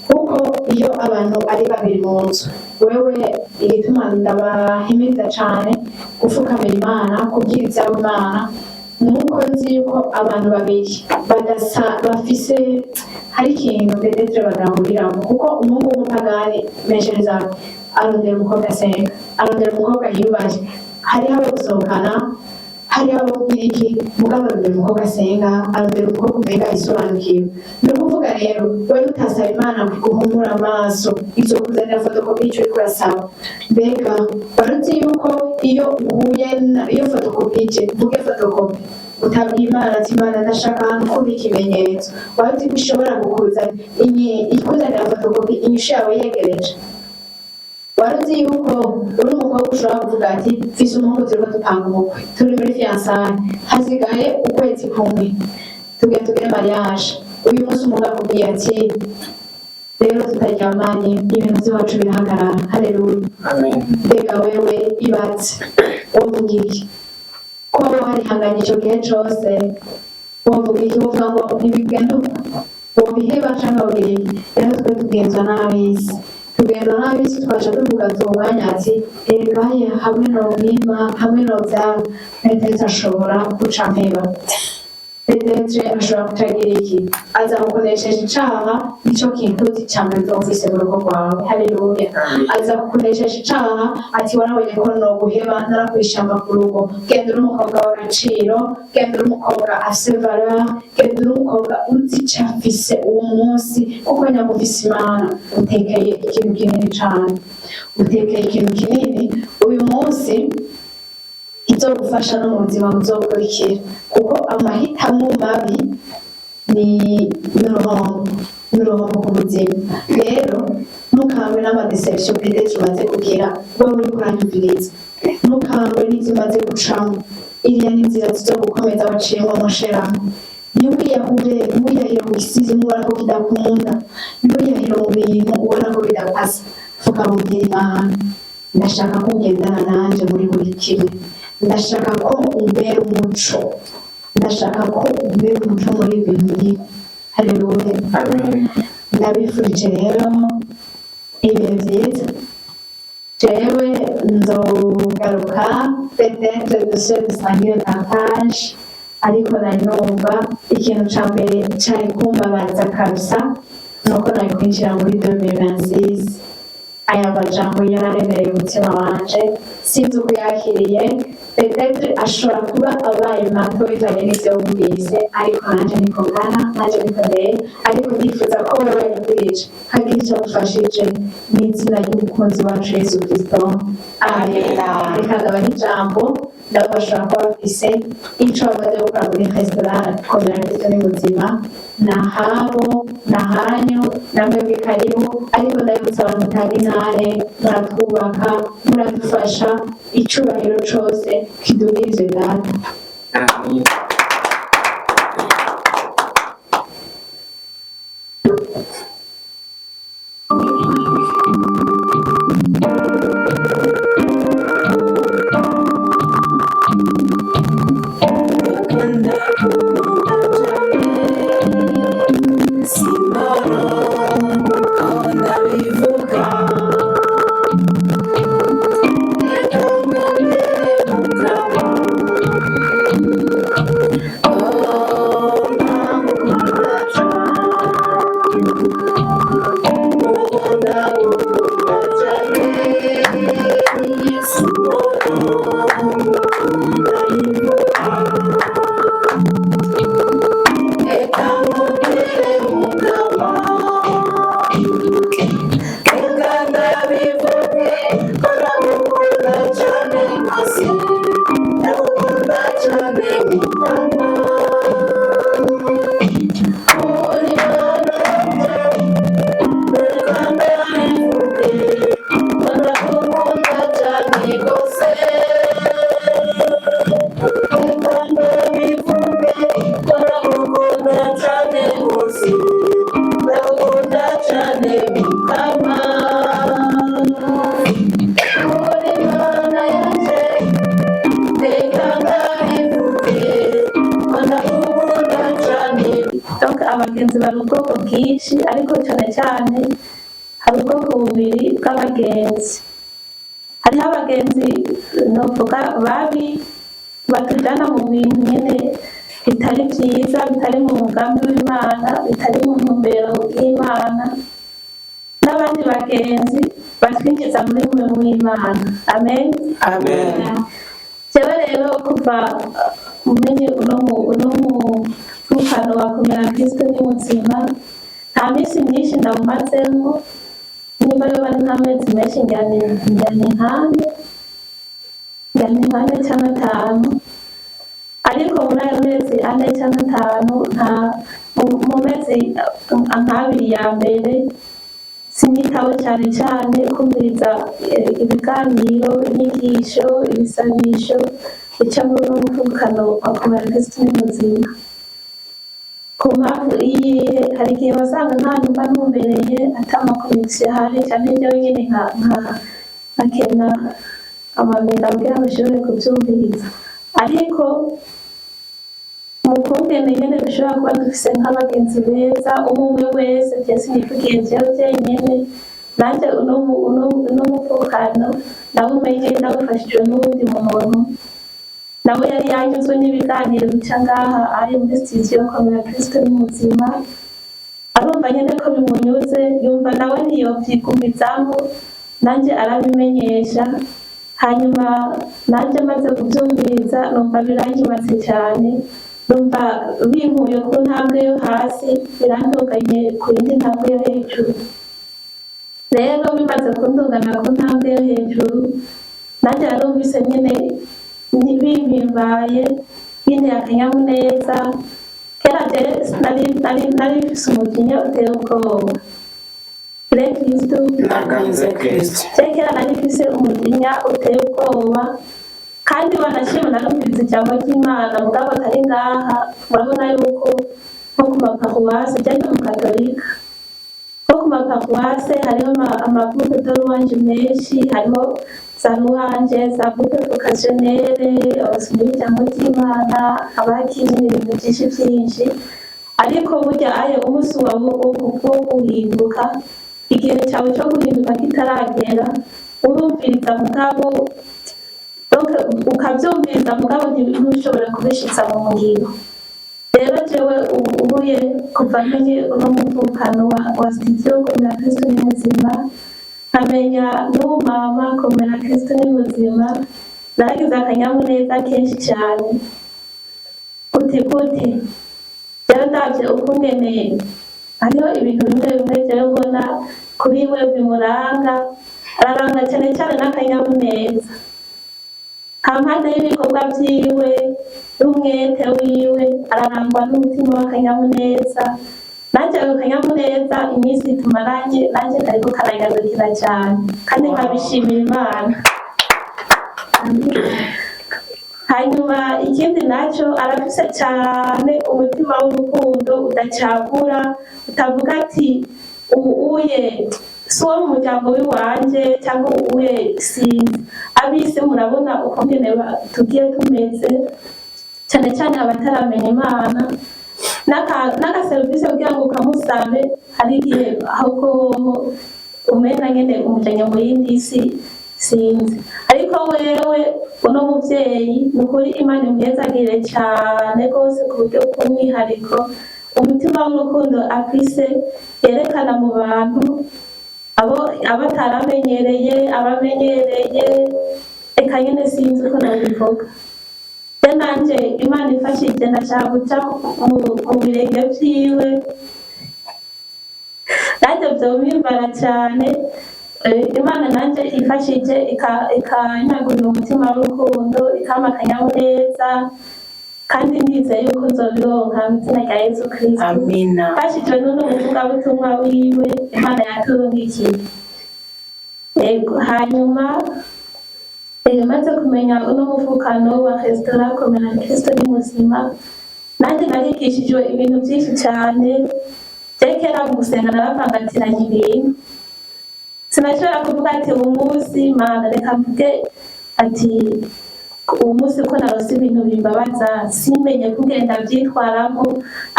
Kuko iyo abantu ari babiri mu nzu, wewe igituma ndabahimiriza cyane gufukamira Imana, kubwiriza Imana, nuko nzi yuko abantu babiri bafise hari ikintu peut-être badahuriramo. Kuko umuhungu w'umupagani meshereza arondera umukobwa asenga, arondera umukobwa yiyubaje, hariho abo gusohokana, hariho abo kugira iki, mugabo arondera umukobwa asenga, arondera umukobwa umenga isobanukiwe. Ni ukuvuga rero we utasaba Imana guhumura amaso izo kuzanira fotokopi y'icyo uri kurasaba. Mbega waruzi yuko iyo uhuye iyo fotokopi ije mvuge fotokopi utabwiye Imana ati Imana ndashaka ahantu kuba ikimenyetso, waruzi ko ishobora ikuzanira fotokopi inyishu yawe yegereje. Waruzi yuko uri umukobwa ushobora kuvuga ati mfise umuhungu turiko dupanga ubukwe, turi muri fiançailles, hasigaye ukwezi kumwe tugire mariage. Uyu munsi umugabo akubwiye ati rero tutaryamanye ibintu by'iwacu birahagarara. Haleluya. Mbega wewe ibatse wovuga iki? Ko waba warihanganye icyo gihe cyose wovuga iki? Wovuga ngo ntibigenda wobiheba cyangwa wobireke? Rero twe tugenzwa n'ab'isi, tugenda n'ab'isi twaje tuvuga umwanya ati egaye hamwe n'ubwima hamwe n'ubyawe Petero ashobora guca mpeba. Petero ashobora kutagira iki, aza kukunesheje icaha, nicyo kintu cyambere ufise mu rugo rwawe. Haleluya. Aza kukunesheje icaha ati warabonye ko noguheba narakwishamba ku rugo, genda uri umukobwa w'agaciro, genda uri umukobwa afise valeur, genda uri umukobwa uzi icyo afise uwo munsi, kuko nyamufise Imana utekeye ikintu kinini cane, utekeye ikintu kinini uyu munsi izogufasha no mu buzima buzokurikira. Kuko amahitamo mabi ni n'uruhombo ku buzima. Rero ntukangwe n'amadeception peut-être umaze kugira wowe uri kuranyumviriza, ntukangwe n'ibyo umaze gucamo. Iriya ni inzira zo gukomeza waciyemo mushiramo. Ntiwiyahire mu gisizi ubona ko kidakunda, ntiwiyahire mu bintu ubona ko bidapasa. Vuga mubwira Imana, ndashaka ko ugendana nanjye muri buri kimwe, ndashaka ko umbera umuco, ndashaka ko umbera umuco muri ibintu byiza. Haleluya. Ndabifurije rero ibihe byiza. Jewe nzogaruka peut-être dusangire partage, ariko nari numva ikintu ca mbere cari kumbabaza kabisa nuko nari kwinjira muri 2026. Aya majambo yararemereye umutima wanje, sinzi uko yakiriye, Peut-être ashobora kuba abaye mato bivanye n'ivyo wumvise, ariko nanje niko ngana, nanje niko ndeye, ariko ndifuza ko wowe wumvise hagira ico agufashije n'izina ry'umukunzi wacu Yesu Kristo. Amena. Reka ngaba n'ijambo nabo bashobora kuba bafise ico bamaze gukora muri restaurant Komera Kristo ni muzima, nahabo nahanyu namwebwe karibu, ariko ndabibutsa abantu mutanga intare, muratwubaka, muradufasha, icubahiro cose kidugirize Data. Amen. abagenzi bari ubwoko bwinshi, ariko cyane cyane hari ubwoko bubiri bw'abagenzi. Hariho abagenzi novuga babi batujana mu bintu nyene bitari byiza, bitari mu mugambi w'Imana, bitari mu ntumbero y'Imana, n'abandi bagenzi batwinjiza muri mwe w'Imana. Amen. Amen. Jewe rero kuva umenye uno mfano wa Komera Kristo ni muzima, nta minsi myinshi ndawumazemo, niba rero bari nk'amezi menshi njyane nkane cyangwa 5, ariko muri ayo mezi 4 cyangwa 5 mu mezi nk'abiri ya mbere sinitaho cyane cyane kumviriza ibiganiro, inyigisho, ibisabisho bica muri uno mvukano wa Komera Kristo ni muzima. Ku mpamvu iyihe, hari igihe wasanga nk'ahantu mba ntumbereye atamakonegisiyo ahari, cyane ibyo nyine nkakena amamega kugira ngo bishobore kubyumviriza, ariko mu kungene nyene dushobora kuba dufise nk'abagenzi beza, umwe wese byose nivugiye jewe jenyene, nanje uno muvukano nawumenye nawufashijwe n'uwundi muntu nawe yari yanyuzwe n'ibiganiro bica ngaha ari muri studio Komera Kristo ni muzima, arumva nyene ko bimunyuze, yumva nawe ntiyovyigumizamo, nanje arabimenyesha, hanyuma nanje maze kuvyumviriza numva biranyibatse cyane, numva binkuye ku ntambwe yo hasi birantunganye ku yindi ntambwe yo hejuru. Rero bimaze kundungana ku ntambwe yo hejuru, nanje narumvise nyene ntibimpimbaye, binteye akanyamuneza. Kera jewe nari mfise umujinya uteye ubwoba. Kristo Naganze Kristo. Kera nari mfise umujinya uteye ubwoba, kandi wanashima narumviriza ijambo ry'Imana, mugabo atari ngaha. Murabona yuko nko ku maparuwase, jya mu Katolika, nko ku maparuwase hariho amavuta de louange menshi, hariho za louange, za vuta vocationnaire, abasoma ijambo ry'Imana, abakinnye ibintu byinshi, ariko burya ayo umunsi wawe wo guhinduka, igihe cyawe cyo guhinduka kitaragera, urumviriza mugabo, donc ukabyumviriza mugabo ntushobora kubishitsa mu ngiro. Rero jewe ubuye kuva menye uno muvukano wa studio Komera Kristo ni muzima, nkamenya n'uwo mama Komera Kristo ni muzima, naragize akanyamuneza kenshi cyane gute rero ndabye ukungene hariho ibintu bimwe bimwe rero mbona kuri we bimuranga, araranga cyane cyane n'akanyamuneza hampande y'ibikorwa byiwe n'umwete wiwe, ararangwa n'umutima w'akanyamuneza. Nanjye ako kanyamuneza iminsi tumaranye nanjye kariko karanyagukira cyane kandi nkabishimira Imana. Hanyuma ikindi nacyo arafise cyane umutima w'urukundo udacagura, utavuga ati uye si uwo mu muryango w'iwanje cyangwa uye sinzi. Abisi murabona uko nyene tugiye tumeze, cyane cyane abataramenya Imana n'agaserivisi kugira ngo ukamusabe hari igihe ahubwo umena nyene umujanye mu yindi si sinzi. Ariko wewe uno muvyeyi ni ukuri Imana imwezagire cyane rwose ku buryo bw'umwihariko, umutima w'urukundo afise yerekana mu bantu abo abataramenyereye, abamenyereye, eka nyene sinzi uko nabivuga. Nanje Imana ifashije ndashaka guca mu birenge vyiwe, nanjye vyobimbara cyane. Imana nanje ifashije ikanyagurira umutima w'urukundo, ikampa akanyamuneza, kandi ndizeye yuko nzobironka mu izina rya Yesu Kristo. Amina. Mfashijwe n'uno muvugabutumwa wiwe Imana yaturungikiye. Yego, hanyuma maze kumenya uno muvukano wa Restaurant Komera Kristo ni muzima, nanjye narigishijwe ibintu byinshi cyane. Kera mu gusenga naravangatiranye ibintu, sinashobora kuvuga ati uwo munsi Mana reka mvuge ati uwo munsi ko narose ibintu bimbabaza, simenye kugenda byitwaramo,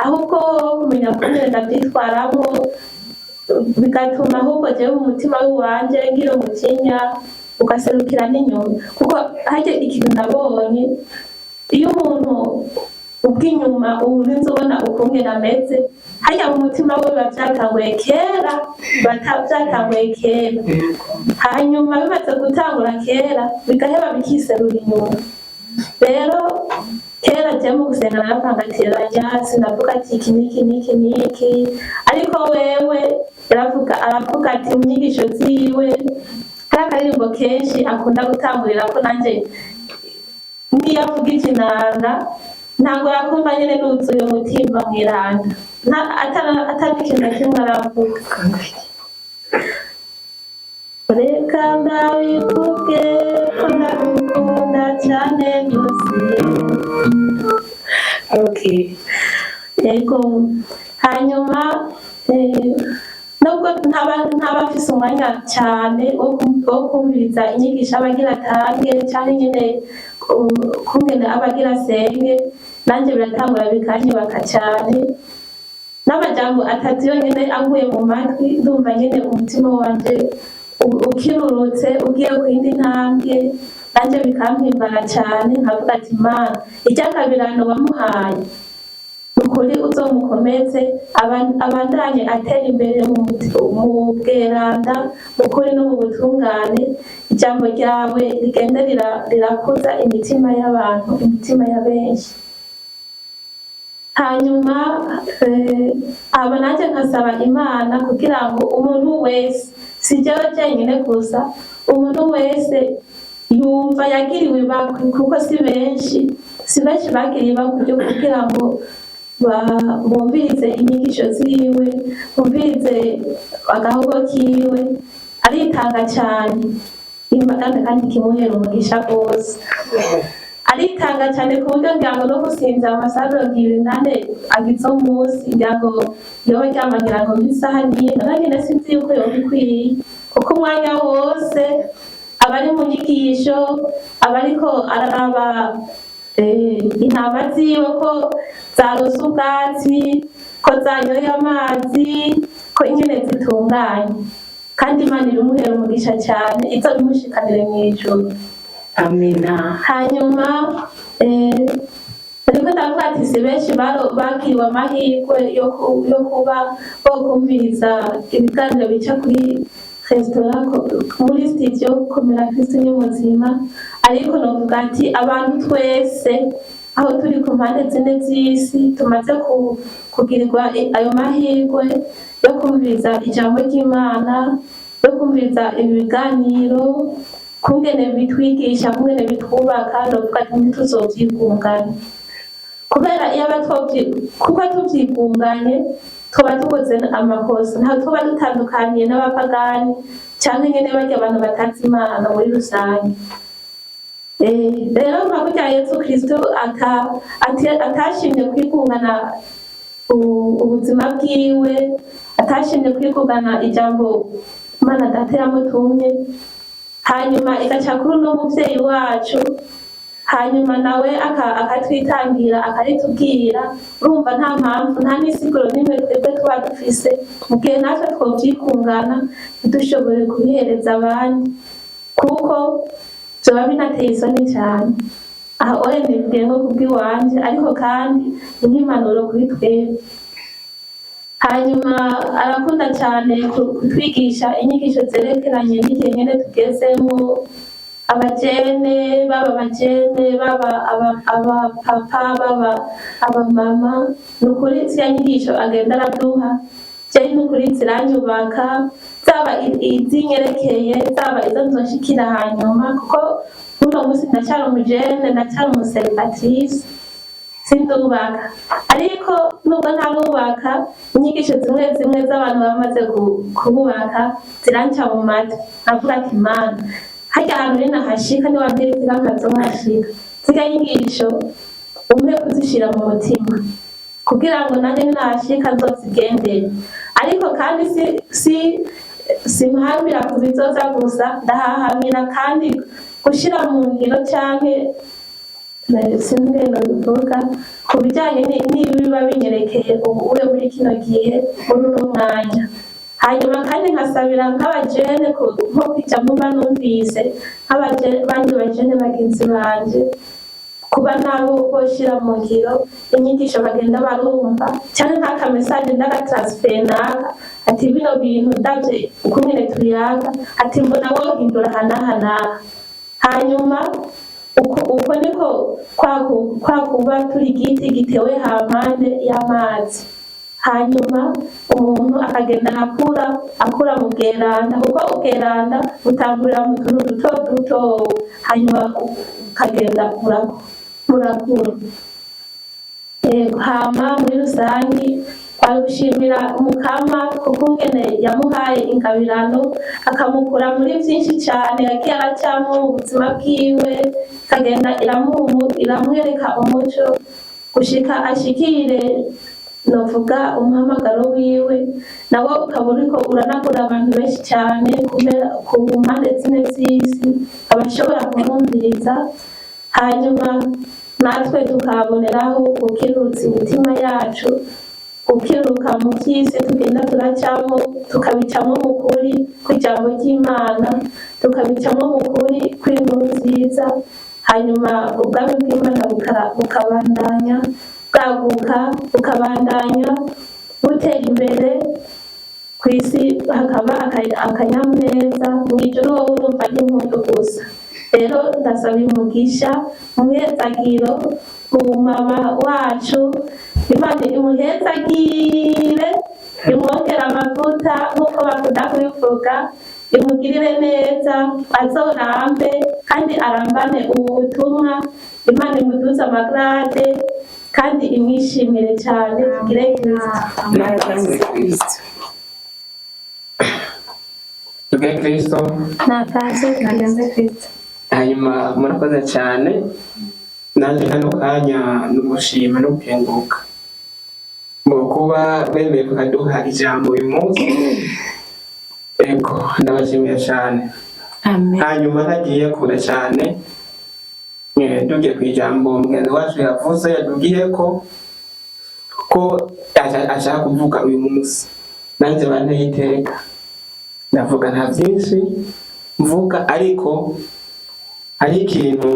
ahubwo kumenya kugenda byitwaramo bigatuma ahubwo jewe mu mutima w'iwanje ngira umutinya ugaserukira n'inyuma. Kuko harya ikintu nabonye, iyo umuntu ubw'inyuma urinze ubona ukungena ameze, harya mu mutima we biba byatanguye kera, byatanguye kera, hanyuma bimaze gutangura kera bigaheba bikiserura inyuma. Rero kera je mu gusenga naravangatiranya, sinavuga ati iki niki, ariko wewe aravuga ati mu nyigisho ziwe hari akaririmbo kenshi akunda gutangurira ko nanjye niyo avuga ikinanga ntabwo yakumva nyine nuzuye umutima mwiranda, atari ikintu na kimwe aravuga. Reka ndabivuge ko ndagukunda cyane rwose. Okay. Yego, hanyuma nubwo ntabafise umwanya cyane wo kumviriza inyigisho abagira atange cyangwa nyine kungene abagira asenge, nanjye biratangura bikanyubaka cyane. N'amajambo atatu yonyine anguye mu matwi ndumva nyine umutima wanje ukirurutse ugiye ku yindi ntambwe, nanjye bikampimbara cyane nkavuga ati Mana iryakabirano wamuhaye ukuri uzomukomeze, abandanye atera imbere mu bweranda, mu kuri no mu butungane. Ijambo ryawe rigende rirakuza imitima y'abantu, imitima ya benshi. Hanyuma aba nanjye nkasaba Imana kugira ngo umuntu wese, si jewe jenyine gusa, umuntu wese yumva yagiriwe ibakwe, kuko si benshi bagiriwe ibakwe ryo kugira ngo bumvirize inyigisho ziwe, bumvirize agahogo kiwe, aritanga cyane kandi kimuhera umugisha rwose. Aritanga cyane ku buryo ngira ngo no gusinza amasaha 28 agize umunsi ngira ngo yoba ryamagira ngo isaha niye, nanjye nasinzi yuko yobikwiye, kuko umwanya wose abari mu nyigisho, abariko araraba intama ziwe ko zarose ubwatsi, ko zanyoye amazi, ko nyine zitunganye, kandi Imana irumuhera umugisha cyane, izo bimushikanire mu ijuru. Amina. Hanyuma ariko ndavuga ati si benshi bakiriwe amahirwe yo kuba bokumviriza ibiganiro bica kuri Restaurant muri studio Komera Kristo ni muzima, ariko novuga ati abantu twese aho turi ku mpande zine z'isi tumaze kugirirwa ayo mahirwe yo kumviriza ijambo ry'Imana, yo kumviriza ibiganiro, kungene bitwigisha, kungene bitwubaka, novuga ati ntituzovyigungane. Kubera iyo kuko tuvyigunganye tuba dukoze amakosa, ntaho tuba dutandukaniye n'abapagani canke nyene barya abantu batazi Imana muri rusange. Rero nka burya Yesu Kristo atashimye kwigungana ubuzima bwiwe, atashimye kwigungana ijambo Imana Data yamutumye, hanyuma igaca kuri uno muvyeyi wacu, hanyuma nawe akatwitangira akaritubwira. Urumva nta mpamvu, nta n'isiguro n'imwe twebwe tuba dufise mu gihe natwe twovyikungana ntidushobore kubihereza abandi, kuko vyoba binateye isoni cane. Aha oya nivugiye nko kubw'iwanje, ariko kandi ni nk'impanuro kuri twebwe. Hanyuma arakunda cane kutwigisha inyigisho zerekeranye n'igihe nyene tugezemwo, abajene, baba abapapa, baba abamama. Nukuri ziriya nyigisho agenda araduha jewe nukuri ziranyubaka, zaba izinyerekeye, zaba izo nzoshikira hanyuma, kuko uno musi ndacyari umujene, ndacyari umuserivatrice, sindubaka. Ariko nubwo ntarubaka, inyigisho zimwe zimwe z'abantu bamaze kububaka ziranca mu matwi, nkavuga ati Mana, harya hantu rero nahashika niwambwira nkazohashika. Ziriya nyigisho umpe kuzishira mu mutima kugira ngo nanjye nahashika nzozigendere. Ariko kandi simpambira kubizoza gusa, ndahahamira kandi gushira mu ngiro canke sinigenda bivuga ku bijyanye n'ibi biba binyerekeye ubuwe muri kino gihe muri uno mwanya. Hanyuma kandi nkasabira nk'abajene nko kwija muba numvise nk'abandi bajene bagenzi banje, kuba nabo boshira mu ngiro inyigisho bagenda barumva, cyane nk'aka message ndagatransfer naka ati bino bintu ndavye ukungene tuyaga, ati mbona wohindura hanaha. Hanyuma uko niko kwakuba turi igiti gitewe hampande y'amazi. Hanyuma umuntu akagenda akura mu bweranda, kuko ubweranda butangurira mu tuntu duto duto, hanyuma ukagenda murakura. Hama muri rusangi twagushimira Umukama kukungene yamuhaye ingabirano, akamukura muri vyinshi cane yagiye aracamwo ubuzima bwiwe, ikagenda iramwereka umuco gushika ashikire novuga umuhamagaro wiwe, nawo ukaba uriko uranakura abantu benshi cane ku mpande zine z'isi abashobora kumwumviriza. Hanyuma natwe tukaboneraho gukirutsa imitima yacu, gukiruka mu vy'isi tugenda turacamo, tukabicamo mu kuri kw'ijambo ry'Imana, tukabicamo mu kuri kw'inkuru nziza. Hanyuma ubwami bw'Imana bukabandanya bwaguka, bukabandanya butera imbere kw'isi, hakaba akanyamuneza mw'ijuru, wowe urumva n'impundu gusa. Rero ndasaba umugisha umuhezagiro umama wacu, Imana imuhezagire, imwongere amavuta nk'uko bakunda kubivuga, imugirire neza, azorambe kandi arambane ubu butumwa. Imana imuduze amagrade kandi imwishimire cyane. Tugire Kristo. Tugire Kristo. Hanyuma murakoze cyane, nanjye hano kanya n'ugushima no gukenguruka mu kuba bemeye kukaduha ijambo uyu munsi. Ego ndabashimiye cyane. Amen. Hanyuma ntagiye kure cyane, tugiye ku ijambo mugenzi wacu yavuze, yatubwiye ko ashaka kuvuga uyu munsi, nanjye banayiteka ndavuga nta byinshi mvuga, ariko hari ikintu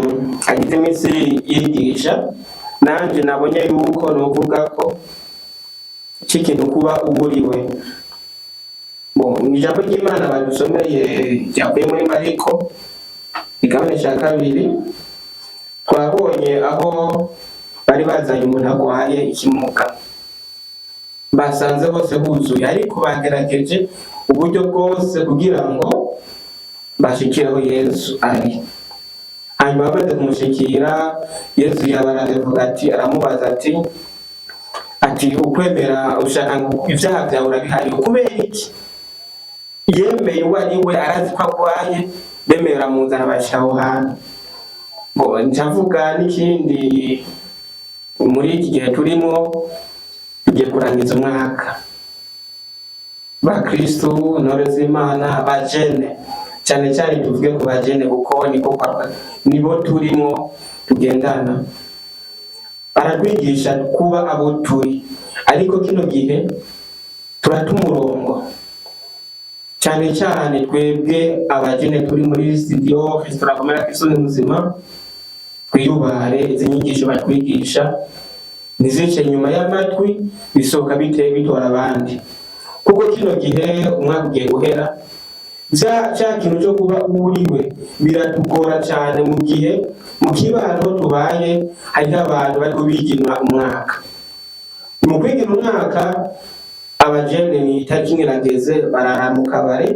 agize iminsi yigisha, nanjye nabonye yuko novuga ko ikintu kuba uguriwe. Mu ijambo ry'Imana badusomeye ryavuye muri Mariko ikigabane cya kabiri twabonye aho bari bazanye umuntu arwaye ikimuga, basanze hose huzuye, ariko bagerageje uburyo bwose kugira ngo bashikire aho Yesu ari. Hanyuma bamaze kumushikira, Yesu yabaravuga ati, aramubaza ati ukwemera ushaka ibyaha byawe urabihari kubera iki? Yemeye uwo ari we, arazi ko arwaye, bemera muzana bashaho hantu. Ncavuga n'ikindi, muri iki gihe turimo tugiye kurangiza umwaka, bakristo, intore z'Imana, abajene, cyane cyane tuvuge ku bajene kuko nibo turimo tugendana. Baratwigisha kuba abo turi, ariko kino gihe turata umurongo, cyane cyane twebwe abajene turi muri studio turakomera Kristo ni muzima. Twiyubare izi nyigisho batwigisha nizice nyuma y'amatwi, bisohoka bitora abandi, kuko kino gihe umwaka ugiye guhera. Cya kintu cyo kuba uriwe biratugora cyane mu gihe mu kibano tubaye hari abantu bari kubigina umwaka. Mu kwigina umwaka, abajene ni itariki irageze, barara mu kabare,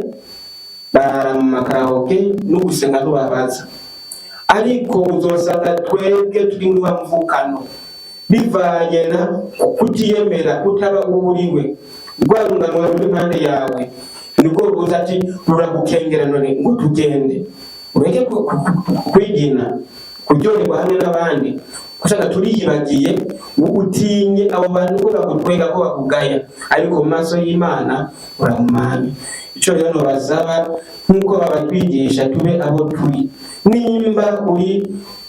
barara mu makaraoke no gusenga tubabaza. Ariko uzosanga twebwe turi mu mvukano bivanye na kutiyemera, kutaba uriwe, rwarunganwa ruri impande yawe, niko ruza ati ruragukengera none ngo tugende. Ureke kwigina kuryoherwa hamwe n'abandi, usanga turiyibagiye, utinye abo bantu ko bagutwenga ko bakugaya, ariko mu maso y'Imana urahumanye. Icyo rero nobasaba nk'uko babatwigisha tube abo turi. Nimba uri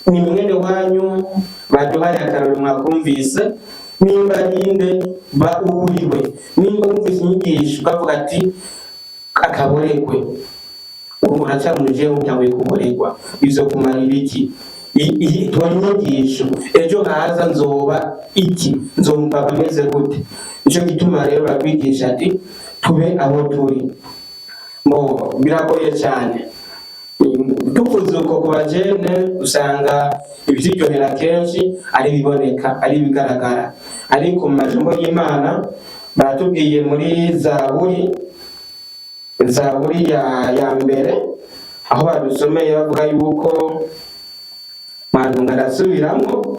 ni mwene wanyu baduhaye akararo mwakumvise, nimba ninde ba uriwe, nimba mwumvise inyigisho ukavuga ati akaboregwe, uracyamuje utawe kuboregwa, bizo kumara ibiki? Inyigisho ejo haza nzoba iki, nzomba bameze gute? Nicyo gituma rero bakwigisha ati tube abo turi. Biragoye cyane. Tuvuze uko ku bajene usanga ibyiryohera kenshi ari biboneka, ari bigaragara, ariko mu majambo y'Imana baratubwiye muri Zaburi ya mbere, aho badusomeye bavuga yuko Mwantunga arasubiramo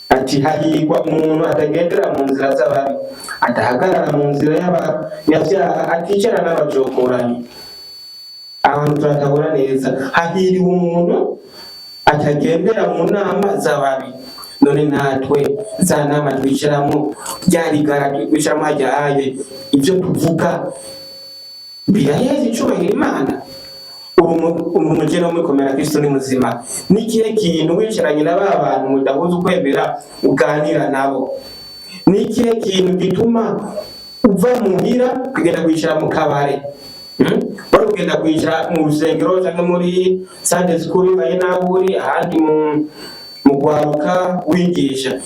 ati hahirwa umuntu atagendera mu nzira z'ababi, atahagarara mu nzira y'abanyabyaha, aticara n'abajokoranyi. Abantu turatabona neza, hahiriwe umuntu atagendera mu nama z'ababi. None natwe za nama twicaramo ryarigara twicaramo hajyahaye, ibyo tuvuga biraheza icubahira Imana. Umugeni wo mukomera Kristo ni muzima, n'ikihe kintu wicaranye na ba bantu mudahuza ukwemera uganira nabo? N'ikihe kintu gituma uva muhira kugenda kwicara mu kabare, wari kugenda kwicara mu rusengero cyangwa muri Sunday school baye naho uri ahandi mu gwaruka wigisha?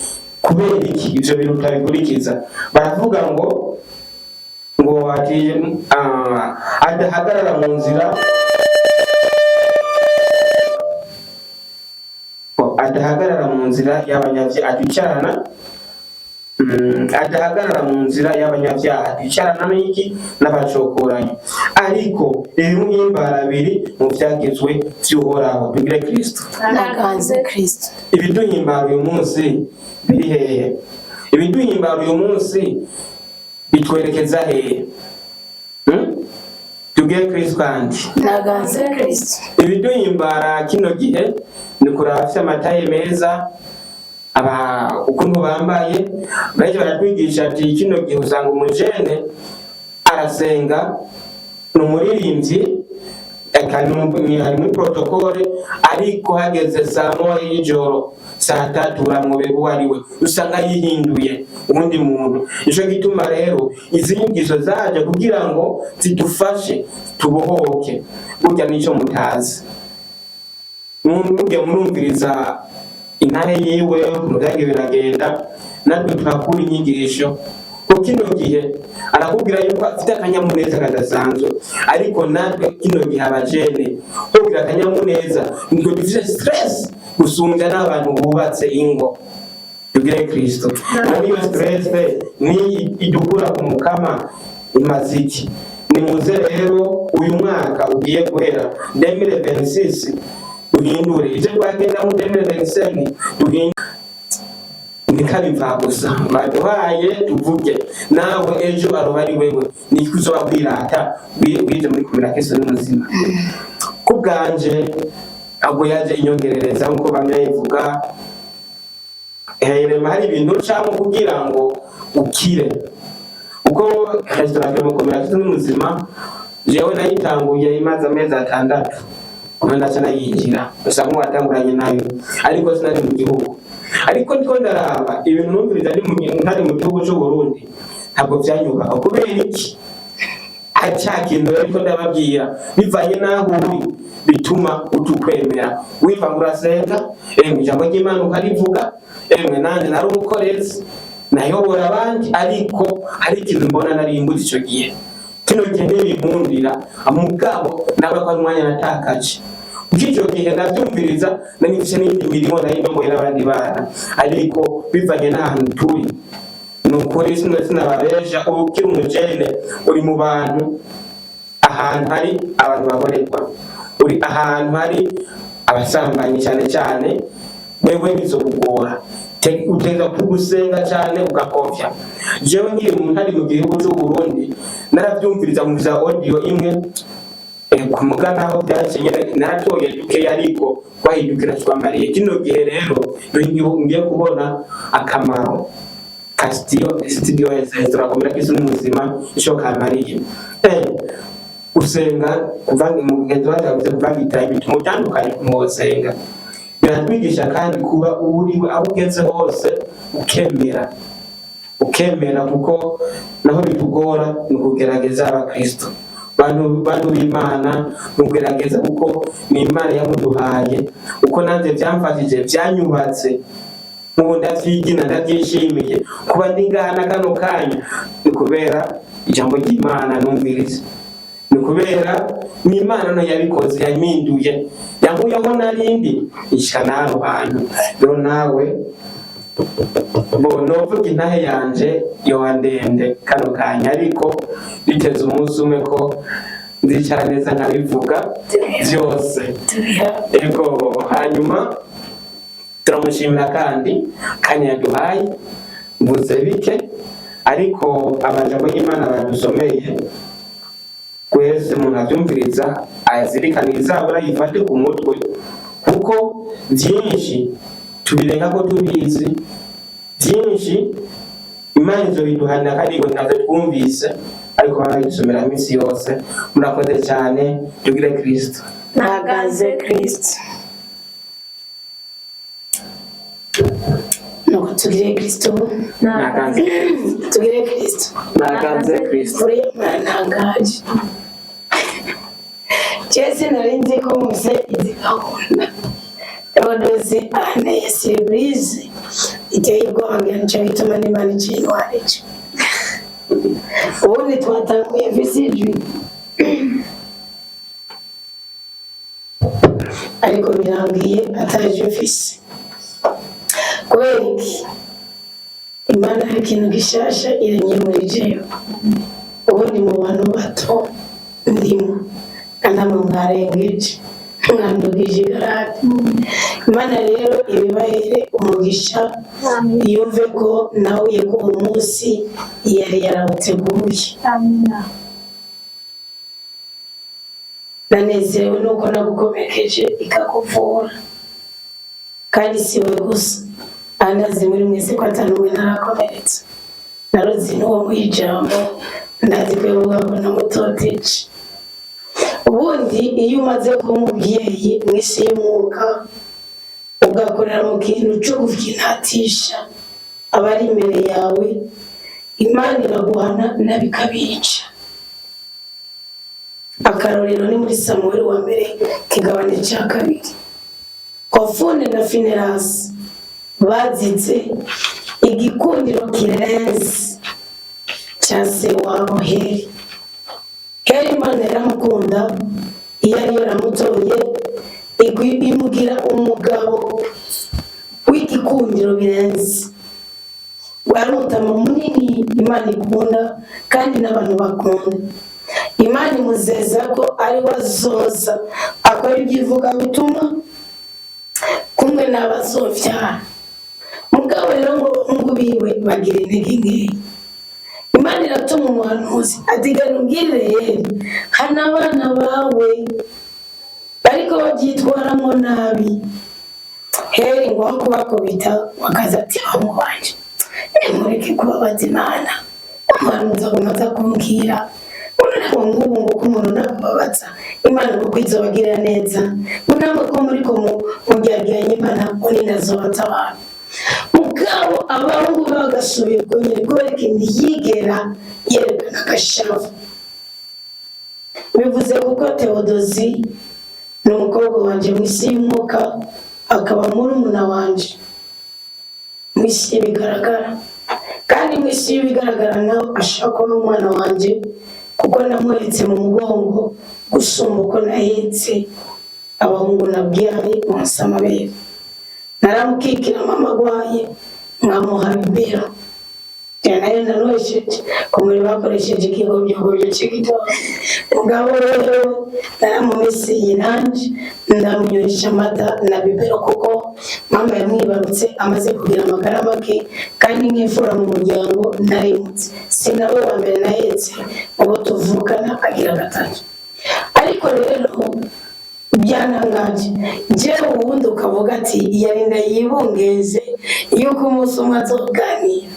Kubera iki ibyo bintu utabikurikiza? Baravuga ngo adahagarara mu nzira, adahagarara mu nzira y'abanyabyaha, aticarana adahagarara mu nzira y'abanyabyaha, aticarana n'iki n'abacokoranye. Ariko ibimuhimbara biri mu byagezwe by'Uhoraho. Tugire Kristo. Naganze Kristo. Ibiduhimbara uyu munsi biri hehe? Ibiduhimbara uyu munsi bitwerekeza hehe? Tugire Kristo kandi. Naganze Kristo. Ibiduhimbara kino gihe ni kuraba afite amataye meza, ukuntu bambaye. Benshi baratwigisha ati kino gihe usanga umujene arasenga, ni umuririmbyi, hari muri protokole, ariko hageze saa moya y'ijoro, saa tatu uramwobe uwo ari we, usanga yihinduye ubundi muntu. Nicyo gituma rero izi nyigisho zaje kugira ngo zidufashe tubohoke. Burya nicyo mutazi, mujya murumviriza intare yiwe mugage biragenda, natwe turakura inyigisho ko kino gihe arakubwira yuko afite akanyamuneza kadasanzwe, ariko natwe kino gihe abajene kugira akanyamuneza ngo dufite stress gusumbya n'abantu bubatse ingo. Tugire Kristo. Iyo stress ni idukura ku mukama imaziki. Ni muze rero uyu mwaka ugiye guhera 2026 duhindure ije twagenda mu 2027 duhindure ndikabiva gusa baduhaye tuvuge nawe ejo aroba ari wewe niko uzoba kwirata bije muri kumira Kristo n'umuzima. Kubwanje abo yaje inyongerereza nko bamwe bivuga hari ibintu cyangwa kugira ngo ukire uko Kristo mu kumira Kristo n'umuzima. Jewe nayitanguye imaze amezi 6 kubenda cyane yinjira gusa mu watanguranye nayo, ariko sinari mu gihugu, ariko ndiko ndaraba ibintu numviriza ntari mu gihugu cy'u Burundi ntabwo byanyubaka. Kubera iki? Acakintu ariko ndababwira bivanye naho uri bituma utukwemera wiva murasenga ijambo ry'Imana ukarivuga nanjye nari umukorezi nayobora abandi, ariko hari ikintu mbona nari imbuzi icyo gihe kino gihe n'ibinkundira amugabo nabakwa n'umwanya natakaje. Icyo gihe ndabyumviriza nanifise n'indi mirimo nayindomoye n'abandi bana, ariko bivanye n'ahantu turi nukuri sinababeja ukiri umujene uri mu bantu ahantu hari abantu baborerwa, uri ahantu hari abasambanyi cyane wewe bizokugora uteza kugusenga cyane ugakovya. Jewe nkiri umuntu ari mu gihugu cy'u Burundi narabyumviriza mu za audio imwe kumugana aho byakenye naratoye duke ariko kwahindukira twamariye. Kino gihe rero ngiye kubona akamaro ka studio turakomera Kristo n'umuzima isho kamariye usenga kuvanga mu genzo waje kuvanga ibintu mutandukanye kumusenga biratwigisha kandi kuba uriwe aho ugeze hose ukemera kuko naho bitugora ni kugerageza abakristo bantu b'Imana nugerageza kuko ni Imana yamuduhaye uko nanze byamfashije byanyubatse mu ndavyigina ndabyishimiye kuba ndingana kano kanya ni kubera ijambo ry'Imana numviriza, ni kubera ni Imana no yabikoze yaminduye yankuyeho narindi ishanaro bantu rero nawe novuga intahe yanje yohandende kano kanya, ariko biteze umunsi umwe ko ndicara neza nkabivuga byose. Ego hanyuma turamushimira kandi kanya yaduhaye mvuze bike, ariko amajambo y'Imana badusomeye kwese umuntu abyumviriza ayazirikaniriza abura yifate ku mutwe, kuko byinshi tubirenga ko tubizi, byinshi Imana izobiduhanira kandi ngo ntabwo twumvise, ariko barayisomera iminsi yose. Murakoze cyane. Tugire Kristo. Nagaze Kristo. Nuko tugire Kristo. Nagaze. Tugire Kristo. Nagaze Kristo. Uri mwantangaje. Jesse narinzi ko muze izigahunda. Abadozi ane surprise iteye ubwoba nicyo gituma n'Imana icyintwarije. Ubundi twatanguye visijwi ariko birangiye ataje ofisi. Kubera iki? Imana hari ikintu gishasha iranyemurijeyo. Ubundi mu bantu bato ndimo kandi amwe mwarengeje mwandugije igarade. Imana rero ibibahere umugisha yumve ko nawe ko umunsi yari yarawuteguye. Amina. Nanezerewe nuko nagukomekeje ikakuvura, kandi siwe gusa anazi muri mwese ko atanumwe narakomeretse. Naruzi n'uwo mwijambo ndazi ko yovuga ngo namutoteje. Ubundi iyo umaze kuba umubyeyi mw'isi y'umwuka ugakorera mu kintu cyo kuvyinatisha abari imbere yawe, Imana iraguhana nabikabica. Akarorero ni muri Samuel wa mbere kigabane cya 2. Hofuni na Finehasi bazize igikundiro kirenze cya se wabo Heli. Heli Imana yaramukunda, iyo yari yaramutoye imugira umugabo w'igikundiro birenze, wari umutama munini Imana ikunda kandi n'abantu bakunda. Imana imuzeza ko ari we azoza akora iby'ivugabutumwa kumwe n'abazovyara. Mugabo rero ngo abahungu biwe bagira intege nkeya. Imana iratuma umuhanuzi ati genda umbwirire Heli, hana abana bawe bariko babyitwaramo nabi. Heli ngo aho kubakubita wakaza ati bahungu banje nimureke kubabaza Imana, umuhanuzi agomba aza kumbwira ngubu nguko umuntu nakubabaza Imana kuko izobagirira neza, munamwe ko muriko mugeraganya Imana ngo ninazobaza abantu. Mugabo abahungu bagasubiye kongera kubera ikindi yigera yerekana agashavu. Bivuze kuko Theodosi ni umukobwa wanje mu isi y'umwuka, akaba murumuna wanje mu isi bigaragara, kandi mu isi bigaragara nawe ashaka kuba umwana wanje kuko namweretse mu mugongo gusumba uko nahetse abahungu nabyaye munsi amabere. Naramukikira mama agwaye nkamuha bibero, nayo narohesheje ku muri bakoresheje ikigobyo cy'igitondo. Mugabo rero naramumesiye nanje ndamunywesha amata na bibero kuko mama yamwibarutse amaze kugira amagara make, kandi nk'imfura mu muryango narimutse, sinawe wa mbere nahetse uwo tuvukana agira gatatu. Ariko rero byantangaje jewe ubundi ukavuga ati yarinda yibungeze yuko umunsi umwe azoganira.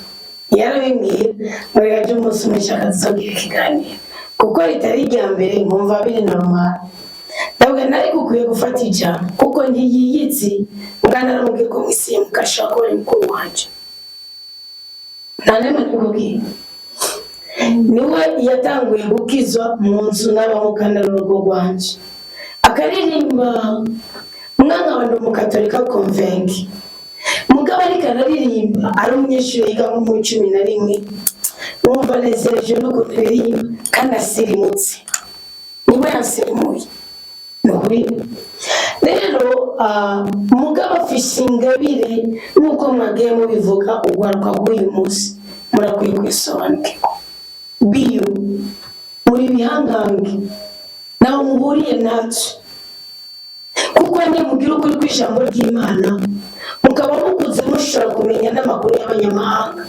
Yarabimbwira ngo yaje umunsi umwe nshaka tuzogira ikiganiro kuko ritari irya mbere nkumva biri normal. Ndavuga nari gukwiye gufata ijambo kuko ntiyiyitsi, mugana naramubwiye ko mwisi mukashaka ko ari mukuru wanje. Nane ndikubwira niwe yatanguye gukizwa mu nzu n'abamukana n'urugo rwanje, akaririmba umwana wa Umukatolika konvenki. Mugabo ariko araririmba ari umunyeshuri yiga nko mu 11, numva nezereje no kuririmba kandi asirimutse, niwe yasirimuye nukuri. Rero mugabo afise ingabire nk'uko mwagiye mubivuga ugwaruka bw'uyu munsi, murakwiye kwisobanukirwa biyo muri bihangange naho muhuriye natwe, kuko nimugira ukuri kw'ijambo ry'Imana mukaba mukuze mushobora kumenya n'amakuru y'abanyamahanga.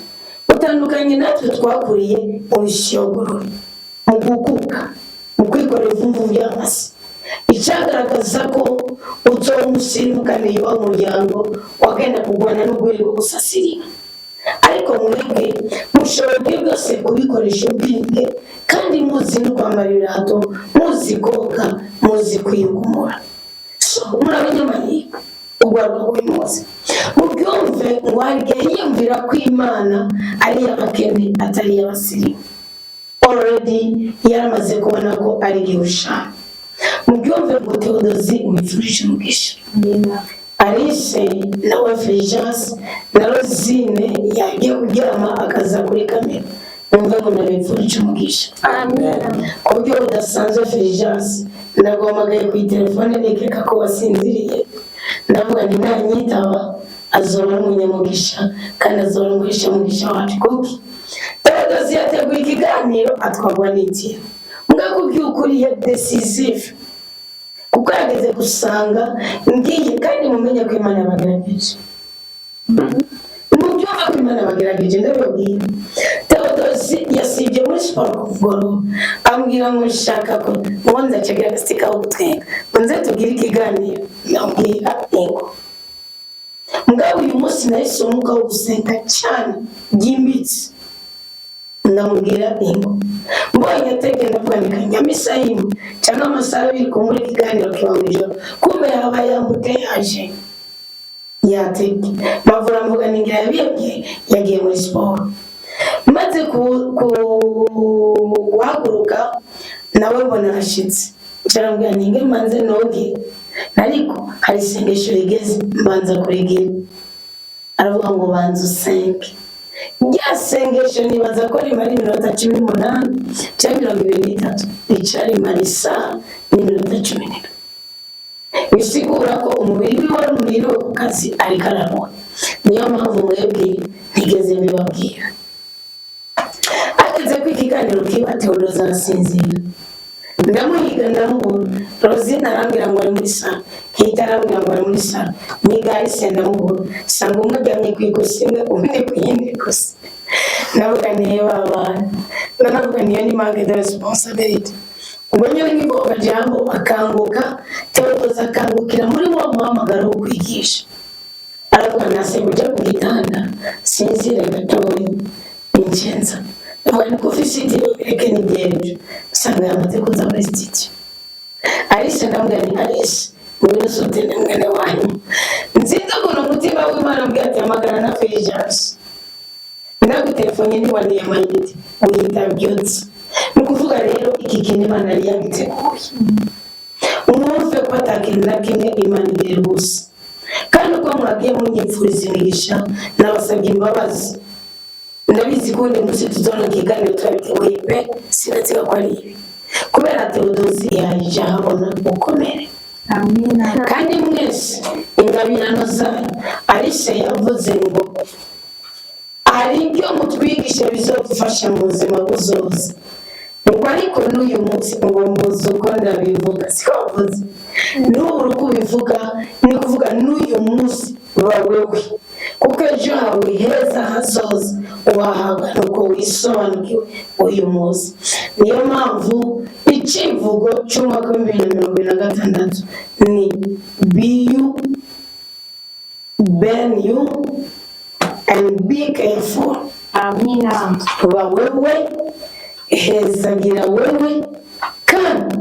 Utandukanye natwe twakuriye mu bishogoro, mu gukuka, mu kwikorera ivumvu ry'amasi. Icagaragaza ko uzoba umusirimu kandi yubaha umuryango wagenda kurwana n'ugwiri rwo gusasirira. Ariko mwebwe mushobora bwose kubikoresha ubwenge kandi muzi no kwambara ibirato, muzi koga, muzi kwiyugumura. Murabanyamahirwe ugwaruka buri munsi mubyumve ngo harigihe yiyumvira ko Imana ari iy'abakene atari iy'abasirimu. Already yaramaze kubona ko ari igihushanya. Mubyumve ngo Theodosi umwifurije umugisha. Alice nawe Fulgence na Rosine yagiye kuryama akaza kuri kamera, numve ngo nabifurije umugisha. Amen. Ku buryo budasanzwe Fulgence ndaguhamagaye ku telefone nikeka ko wasinziriye, ndavuga nti nanyitaba azoba umunyamugisha kandi azoba umugisha wacu. Kuki Theodosi yateguye ikiganiro atwagwa n'iki mugabo by'ukuri ya decisive, kuko yageze gusanga ngiye kandi mumenye ko Imana yabagerageje. Mubyumva ko Imana yabagerageje ndababwira. Theodosi yasibye muri siporo kugoro ambwira ngo nshaka ko ngonza cyagira gastika aho gutwenga nze tugire ikiganiro, ndambwira yego. Mugabo uyu munsi nahise umuka wo gusenga cyane byimbitse, ndamubwira yego. Mbonye ategenda kwandika nyamisayimu cyangwa amasaha abiri ku muri kiganiro kiba mu ijoro, kumbe yaba yambute yaje yateke mavura mvuga ningira yabibye yagiye muri siporo. Maze guhaguruka nawe mbona arashitse, cyarambwira ninge manze noge, ariko hari isengesho rigeze mbanza kurigira. Aravuga ngo banza usenge, ryasengesho nibaza ko rimara iminota 18 cyangwa 23 rica rimara isaha n'iminota 10. bisigura ko umubiri we wari umuriro ku kazi ariko araruha. Niyo mpamvu mwebwe ntigeze mbibabwira. Ageze ku ikiganiro kiba Theodose arasinzira, ndamuhiga ndamubura. Rosine arambwira ngo ari muri salo, Kate arambwira ngo ari muri salo, Migahise ndamubura. Sanga umwe aryamye ku ikosi imwe, undi ku yindi kosi. Navuga niyo babana, navuga niyo ni manque de responsabilité. Ubwo nyine ngiboga jambo akanguka, Theodose akangukira muri wa muhamagaro wo kwigisha. Aravuga nase kujya ku gitanda, sinzira gatoya, ingenza. Navuga ko ufite reke ni byejo, sanga yamaze kuza muri studio. Alice ndamubwira ni Alice, muri sote ndamwene wanyu. Nzinza kuno mutima w'Imana mbwate amagara na Fulgence. Ndagu telefone ni wali ya mayiti, uyita byotsi. Nukuvuga rero iki kintu Imana yari yagiteguye. Umwumve ko atakintu na kimwe Imana igira gusa. Kandi uko mwagiye munyipfuriza imigisha nabasabye imbabazi. Ndabizi ko ndi musi tuzona kiganiro twabiteguye pe sinaziga ko ari ibi. Kubera Theodose yaje ahabona ukomere. Amina. Kandi mwese ingabirano zanyu Alice yavuze ngo hari ibyo mutwigisha bizodufasha mu buzima buzoza. Nuko ariko n'uyu munsi ngo mbuze uko ndabivuga siko wavuze. N'ubu uko ubivuga ni kuvuga n'uyu munsi wawewe, kuko ejo hawe heza hazoza wahabwa nuko wisobanukiwe uyu munsi. Niyo mpamvu ikivugo cy'umwaka wa 2026 ni be you, ben you and be careful. Amina. Kuba wewe, hezagira wewe, kandi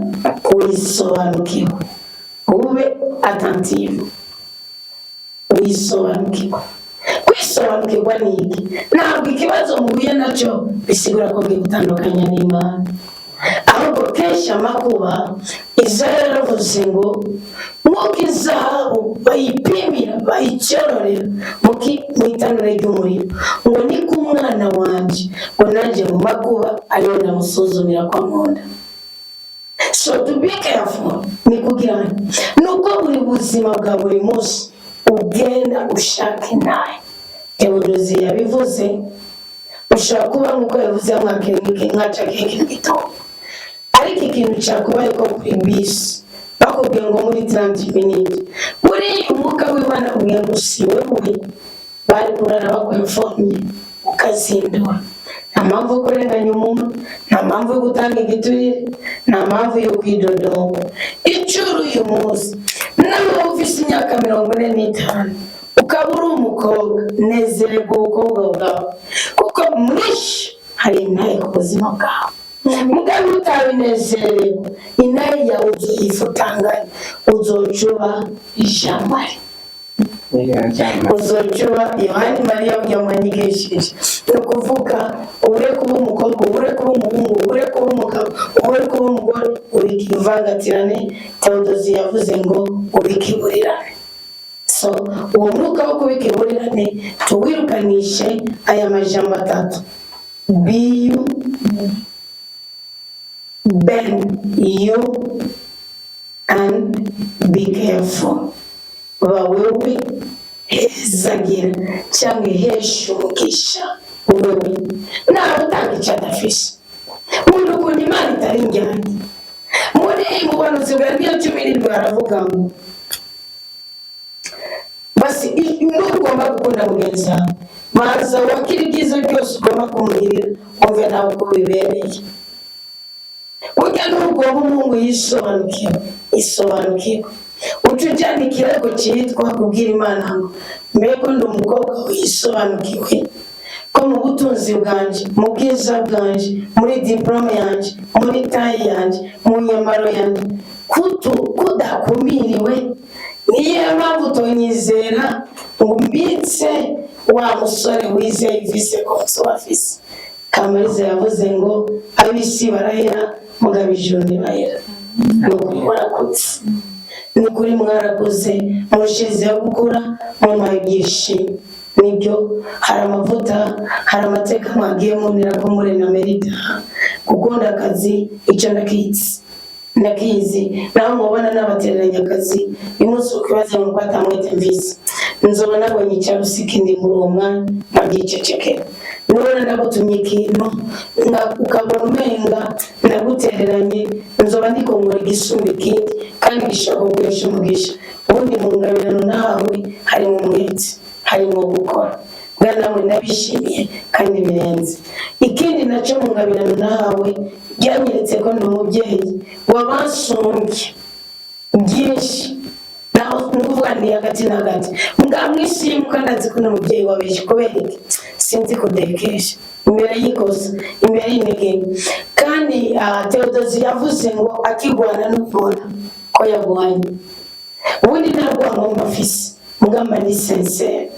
wisobanukiwe. Ube attentive. Wisobanukirwa. Kwisobanukirwa ni iki? Ntabwo ikibazo muhuye nacyo bisigura ko gutandukanya n'Imana. Ahubwo kenshi amakuba Isaya yaravuze ngo nk'uko izahabu bayipimira bayicyororera mu itanure ry'umuriro, ngo ni ku mwana wanje ngo nanjye mu makuba ariyo ndamusuzumira kwa nkunda. So to be careful ni kugira nuko buri buzima bwa buri munsi ugenda ushaka inaye. Theodose yabivuze, ushaka kuba nk'uko yavuze mwaca keke gitondo, ariko ikintu cyakubaye ko kuri bisi bakubwiye ngo muri 30 minutes muri umwuka w'Imana ubwiye ngo si wewe bari kurara bakwemfomye ukazindura. Nta mpamvu yo kurenganya umuntu, nta mpamvu yo gutanga igiturire, nta mpamvu yo kwidodoma. Icuru uyu munsi nawe ufise imyaka 45 ukaba uri umukobwa, nezererwa ubukobwa bwawe, kuko mwishi hari inaye ku buzima bwawe. Mugabe utabinezerewe, inaye yawe uzoyifutanganya, uzocuba ijamari, uzocuba Yohani Mariya yamwanyigishije. Ni ukuvuga ure kuba umukobwa, ure kuba umuhungu, ure kuba umugabo, ure kuba umugore, ubikivangatirane. Theodose yavuze ngo ubikiburirane. So uwo mwuka wo kubikiburirane tuwirukanishe aya majambo atatu: be you, ben you, and be careful. Wewe hezagira cyangwa hesha umugisha wewe nawe utagica adafishe. Muri ukuntu Imana itari njyanye muri mubanuzi bwa 17 baravuga ngo basi ugomba gukunda mugenzi wawe, maza wakira ibyiza byose ugomba kumugirira umve nawe ko bibereye. Burya n'ugomba umuntu yisobanukirwa ucujyana ikirego cyitwa kubwira Imana ngo mbego ndi umukobwa wisobanukiwe ko mu butunzi bwanje, mu bwiza bwanje, muri diplome yanje, muri taye yanje, mu nyambaro yanje kudakumiriwe. Niyo mpamvu tonyizera ngo mbitse wa musore wizeye vise konso wafise. Kamariza yavuze ngo abisi barahera mugabe ijuru ntibahera. Ni kuri mwarakoze murushizeho gukura mu ibyishimo. nibyo hari amavuta, hari amateka mwagiye munira ko muri na Merida, gukunda akazi icyo ndakizi naho mubona n'abatereranya akazi imunsi ukibaza ngo atamwete mvise nzoba nabonye icyarusiki ndi muri uwo mwanya magicecekera nubona ndagutumye ikintu ukabona umenga ndagutereranye nzoba ndikongora igisumba ikindi kandi gishaka gukoresha umugisha ubundi mu ngabirano nawe harimo umwete harimo gukora bwa namwe nabishimiye kandi birenze ikindi nacyo mu ngabirano nawe byanyeretse ko ni umubyeyi wabasumbye byinshi naho nukuvuga ndi hagati na hagati ngamwishimye kandi azi ko ni umubyeyi wabeje kubera iki sinzi kudekesha imbere y'ikosa imbere y'intege kandi Theodosi yavuze ngo akigwana no kubona ko yagwanye ubundi ntabwo ngomba afise mugamba ni sincere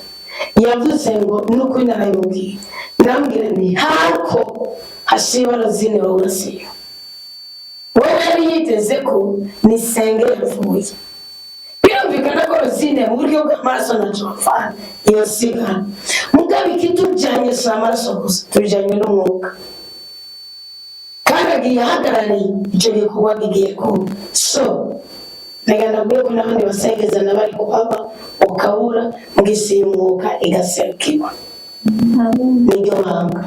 yavuze ngo nuko narayimubwiye ndambwira nti hako hashiba rozine wawurasiyo wowe yari yiteze ko ni senge yapfuye birumvikana ko rozine mu buryo bw'amaraso na jofani iyo sigana mugabe ikitujyanye si amaraso gusa tujyanye n'umwuka kandi agiye ahagarariye icyo gikorwa kigiye kuba so nabwiye ko n'abandi basengeza n'abari kuhaba ukabura mu isi y'umwuka igaserukirwa niryo hanga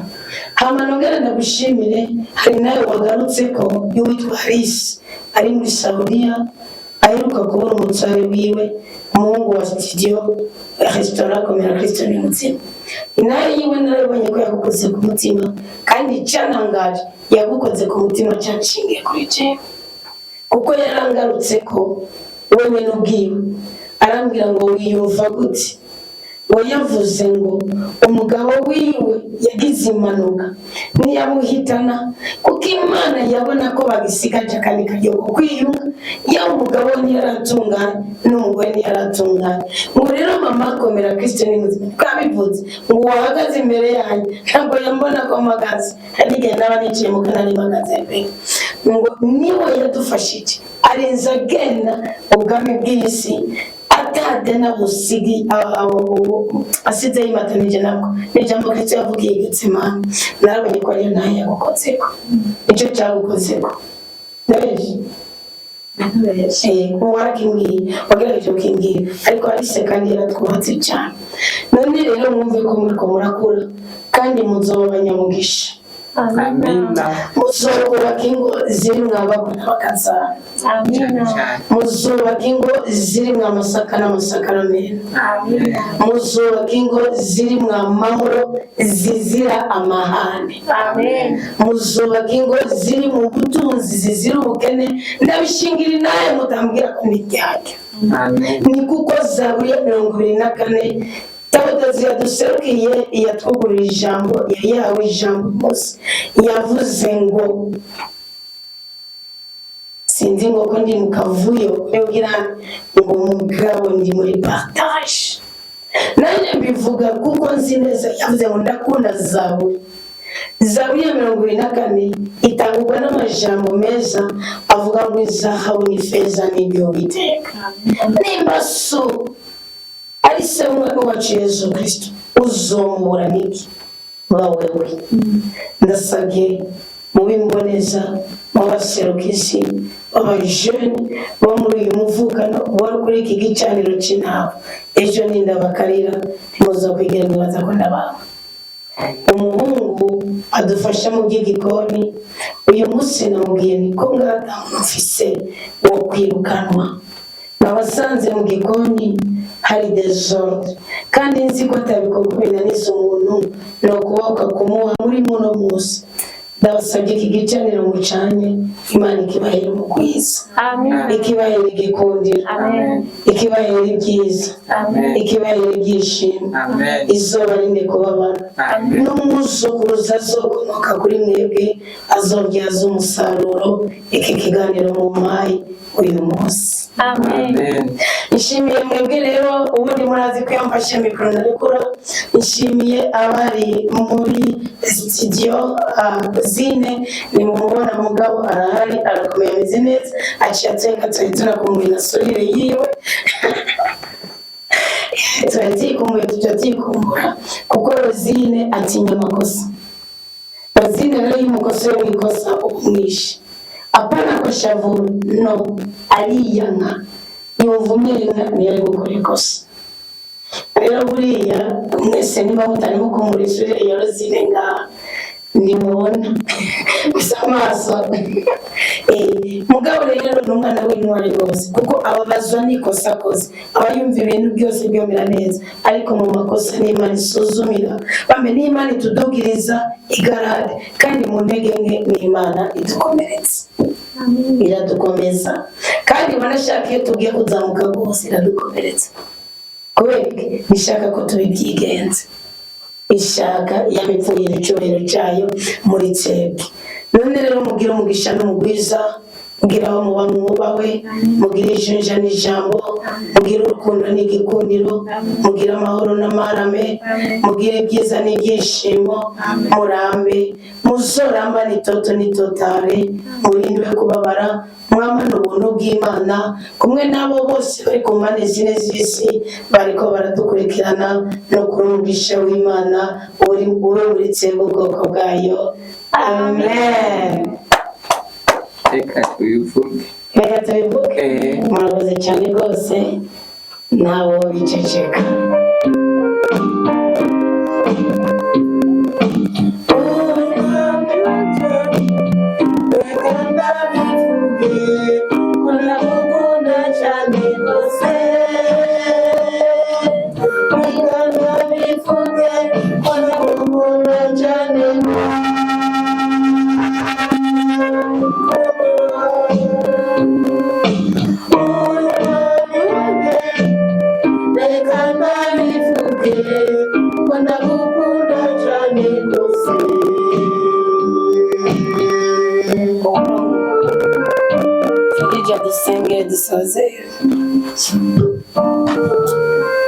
hama nongera ndagushimire hari nawe wagarutse ko y'uwitwa Alice ari muri Saudiya aheruka kubona umutsare wiwe umuhungu wa studio restaurant Komera Kristo ni mutima inaye yiwe narabonye ko yagukoze ku mutima kandi cyanangaje yagukoze ku mutima cyanshingiye kuri jewe kuko yarangarutse ko wewe n'ubwiwe arambwira ngo wiyumva gute yavuze ngo umugabo wiwe yagize impanuka ntiyamuhitana kuko Imana yabona ko bagisigaje akandi karyo ko kwiyunga ya umugabo ntiyaratunganye n'umugore ntiyaratunganye ngo rero mama Komera Kristo ni muzima kabivuze ngo wahagaze imbere yanjye ntabwo yambona ko mpagaze hari igihe naba niciye mu kanari mpagaze pe ngo niwe yadufashije arenza agenda ubwami bw'isi atadena busigi asize yimatanije nabwo n'ijambo Kristo yavugiye Getsemani narabonye ko ariyo nayo yagukozeko icyo cyagukozeko ndabeje warakimbwiye wagerageje ukimbwira ariko Alice kandi yaratwubatse cyane none rero mwumve ko muriko murakura kandi muzoba abanyamugisha muzubaka ingo zirimwo abagore n'abakazana muzubaka ingo zirimwo amasaka n'amasakaramentu muzubaka ingo zirimwo amahoro zizira amahane muzubaka ingo ziri mu butunzi zizira ubukene ndabishingira naye mutambwira ko n'iryaryo ni kuko Zaburi ya 24 Theodosi yaduserukiye yatwugurira ijambo yahawe ijambo Mose yavuze ngo sinzi ngo ko ndi mu kavuyo ugira ngo umugabo ndi muri partage nanjye mbivuga kuko nzi neza yavuze ngo ndakunda Zaburi ya 24 itangurwa n'amajambo meza avuga ngo izahabu n'ifeza n'ibyo biteka nimba so ari se umwana wacu Yesu Kristo uzomubura niki bawewe ndasabye mu bimboneza mu baserukisi abajene bo muri uyu muvukano bari kuri iki gicaniro cy'intabo ejo nindabakarira ntimuza kwigera nibaza ko ndababa umuhungu adufasha mu by'igikoni uyu munsi namubwiye niko mfise wo kwirukanwa nabasanze mu gikoni hari desordre kandi nzi ko atabikoko binaniza umuntu no kuboka kumuha muri muno munsi ndabasabye iki gicaniro mucanye Imana ikibahera mu kwiza ikibahera igikundiro ikibahera ibyiza ikibahera ibyishimo izuba rinde kubabara n'umwuzukuruza azokomoka kuri mwebwe azobyaza umusaruro iki kiganiro mu mayi uyu munsi nshimiye mwebwe rero ubundi murazi ko yamfashe mikoro narekura nshimiye abari muri studio zine ni mumubona mugabo arahari arakomeye ameze neza aciye atenga tunakumbuye na sorire yiwe turabyikumbura kuko Rosine atinya amakosa. Rosine rero iyo umukosora w'ikosa umwishe apana ko shavura no ariyanka yumva umwere ntiyari gukora ikosa. Rero buriya mwese niba mutarimo kumurisha iyo Rosine ngaha nimubona gusa amaso mugabo rero n'umwana w'intwari rwose kuko ababazwa n'ikosa akoze aba yumva ibintu byose byomera neza, ariko mu makosa n'Imana isuzumira bambe n'Imana itudugiriza igarade kandi mu ntege nke n'Imana idukomeretsa iradukomeza kandi banashaka iyo tugiye kuzamuka rwose iradukomeretsa kubera nishaka ko tubibyigenze ishaka yabipfuye icyubahiro cyayo muri twebwe. None rero mugira umugisha n'umugwiza, mugira aho muba mwubawe, mugira ijunja n'ijambo, mugira urukundo n'igikundiro, mugira amahoro n'amarame, mugira ibyiza n'ibyishimo, murambe muzoramba n'itoto n'itotare, murindwe kubabara, mwamana ubuntu bw'Imana kumwe n'abo bose bari ku mpande zine z'isi bariko baradukurikirana no kuri umugisha w'Imana uri muri twebwe ubwoko bwayo. Amen. Reka tubivuge. Murakoze cyane rwose ntawo biceceka.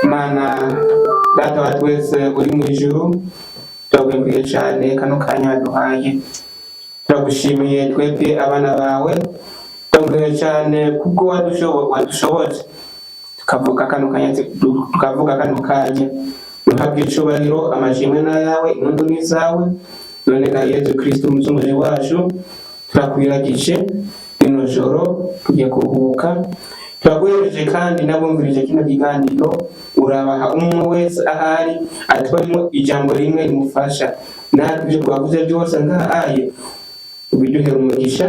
Mana data wa twese uri mu ijuru, turagushimiye cyane kano kanya waduhaye, turagushimiye twebwe abana bawe, turagushimiye cyane kubwo wadushoboje tukavuga kano kanya duhabwe icyubahiro, amashimwe n'ayawe, impundu n'izawe, none na Yesu Kristo umucunguzi wacu turakwiragije ino joro tugiye kuruhuka. Turaguhereje kandi nabumvirije kino kiganiro, urabaha umwe wese ahari atwarimo ijambo rimwe rimufasha, natwe ibyo twavuze byose ngahaye ubiduhere umugisha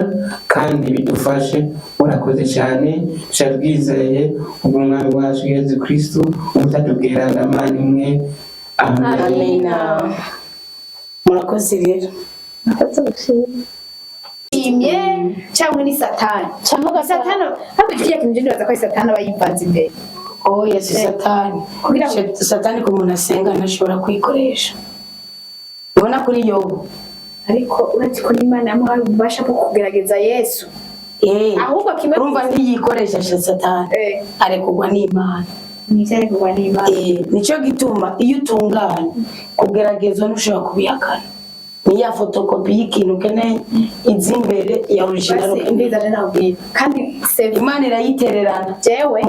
kandi bidufashe. Urakoze cyane, twizeye ubw'umwami wacu Yesu Kristo ubutatubwirana amani imwe. Amen. Murakoze rero. Imye cyangwa ni Satani cyangwa Satani hapo kiya kinjini baza kwa Satani bayivanze imbere. Yesu Satani Satani ko umuntu asenga ntashobora kwikoresha. Ubona kuri Yobu ariko urati ko Imana yamuhaye ububasha bwo kugerageza Yesu. Ahubwo kimwe urumva ntiyikoresha Satani arekugwa n'Imana. Nizere kugwa n'Imana. Nicyo gituma iyo utungana kugeragezwa ntushobora kubihakana. Niya fotokopi y'ikintu kene izimbere ya original kandi Imana irayitererana jewe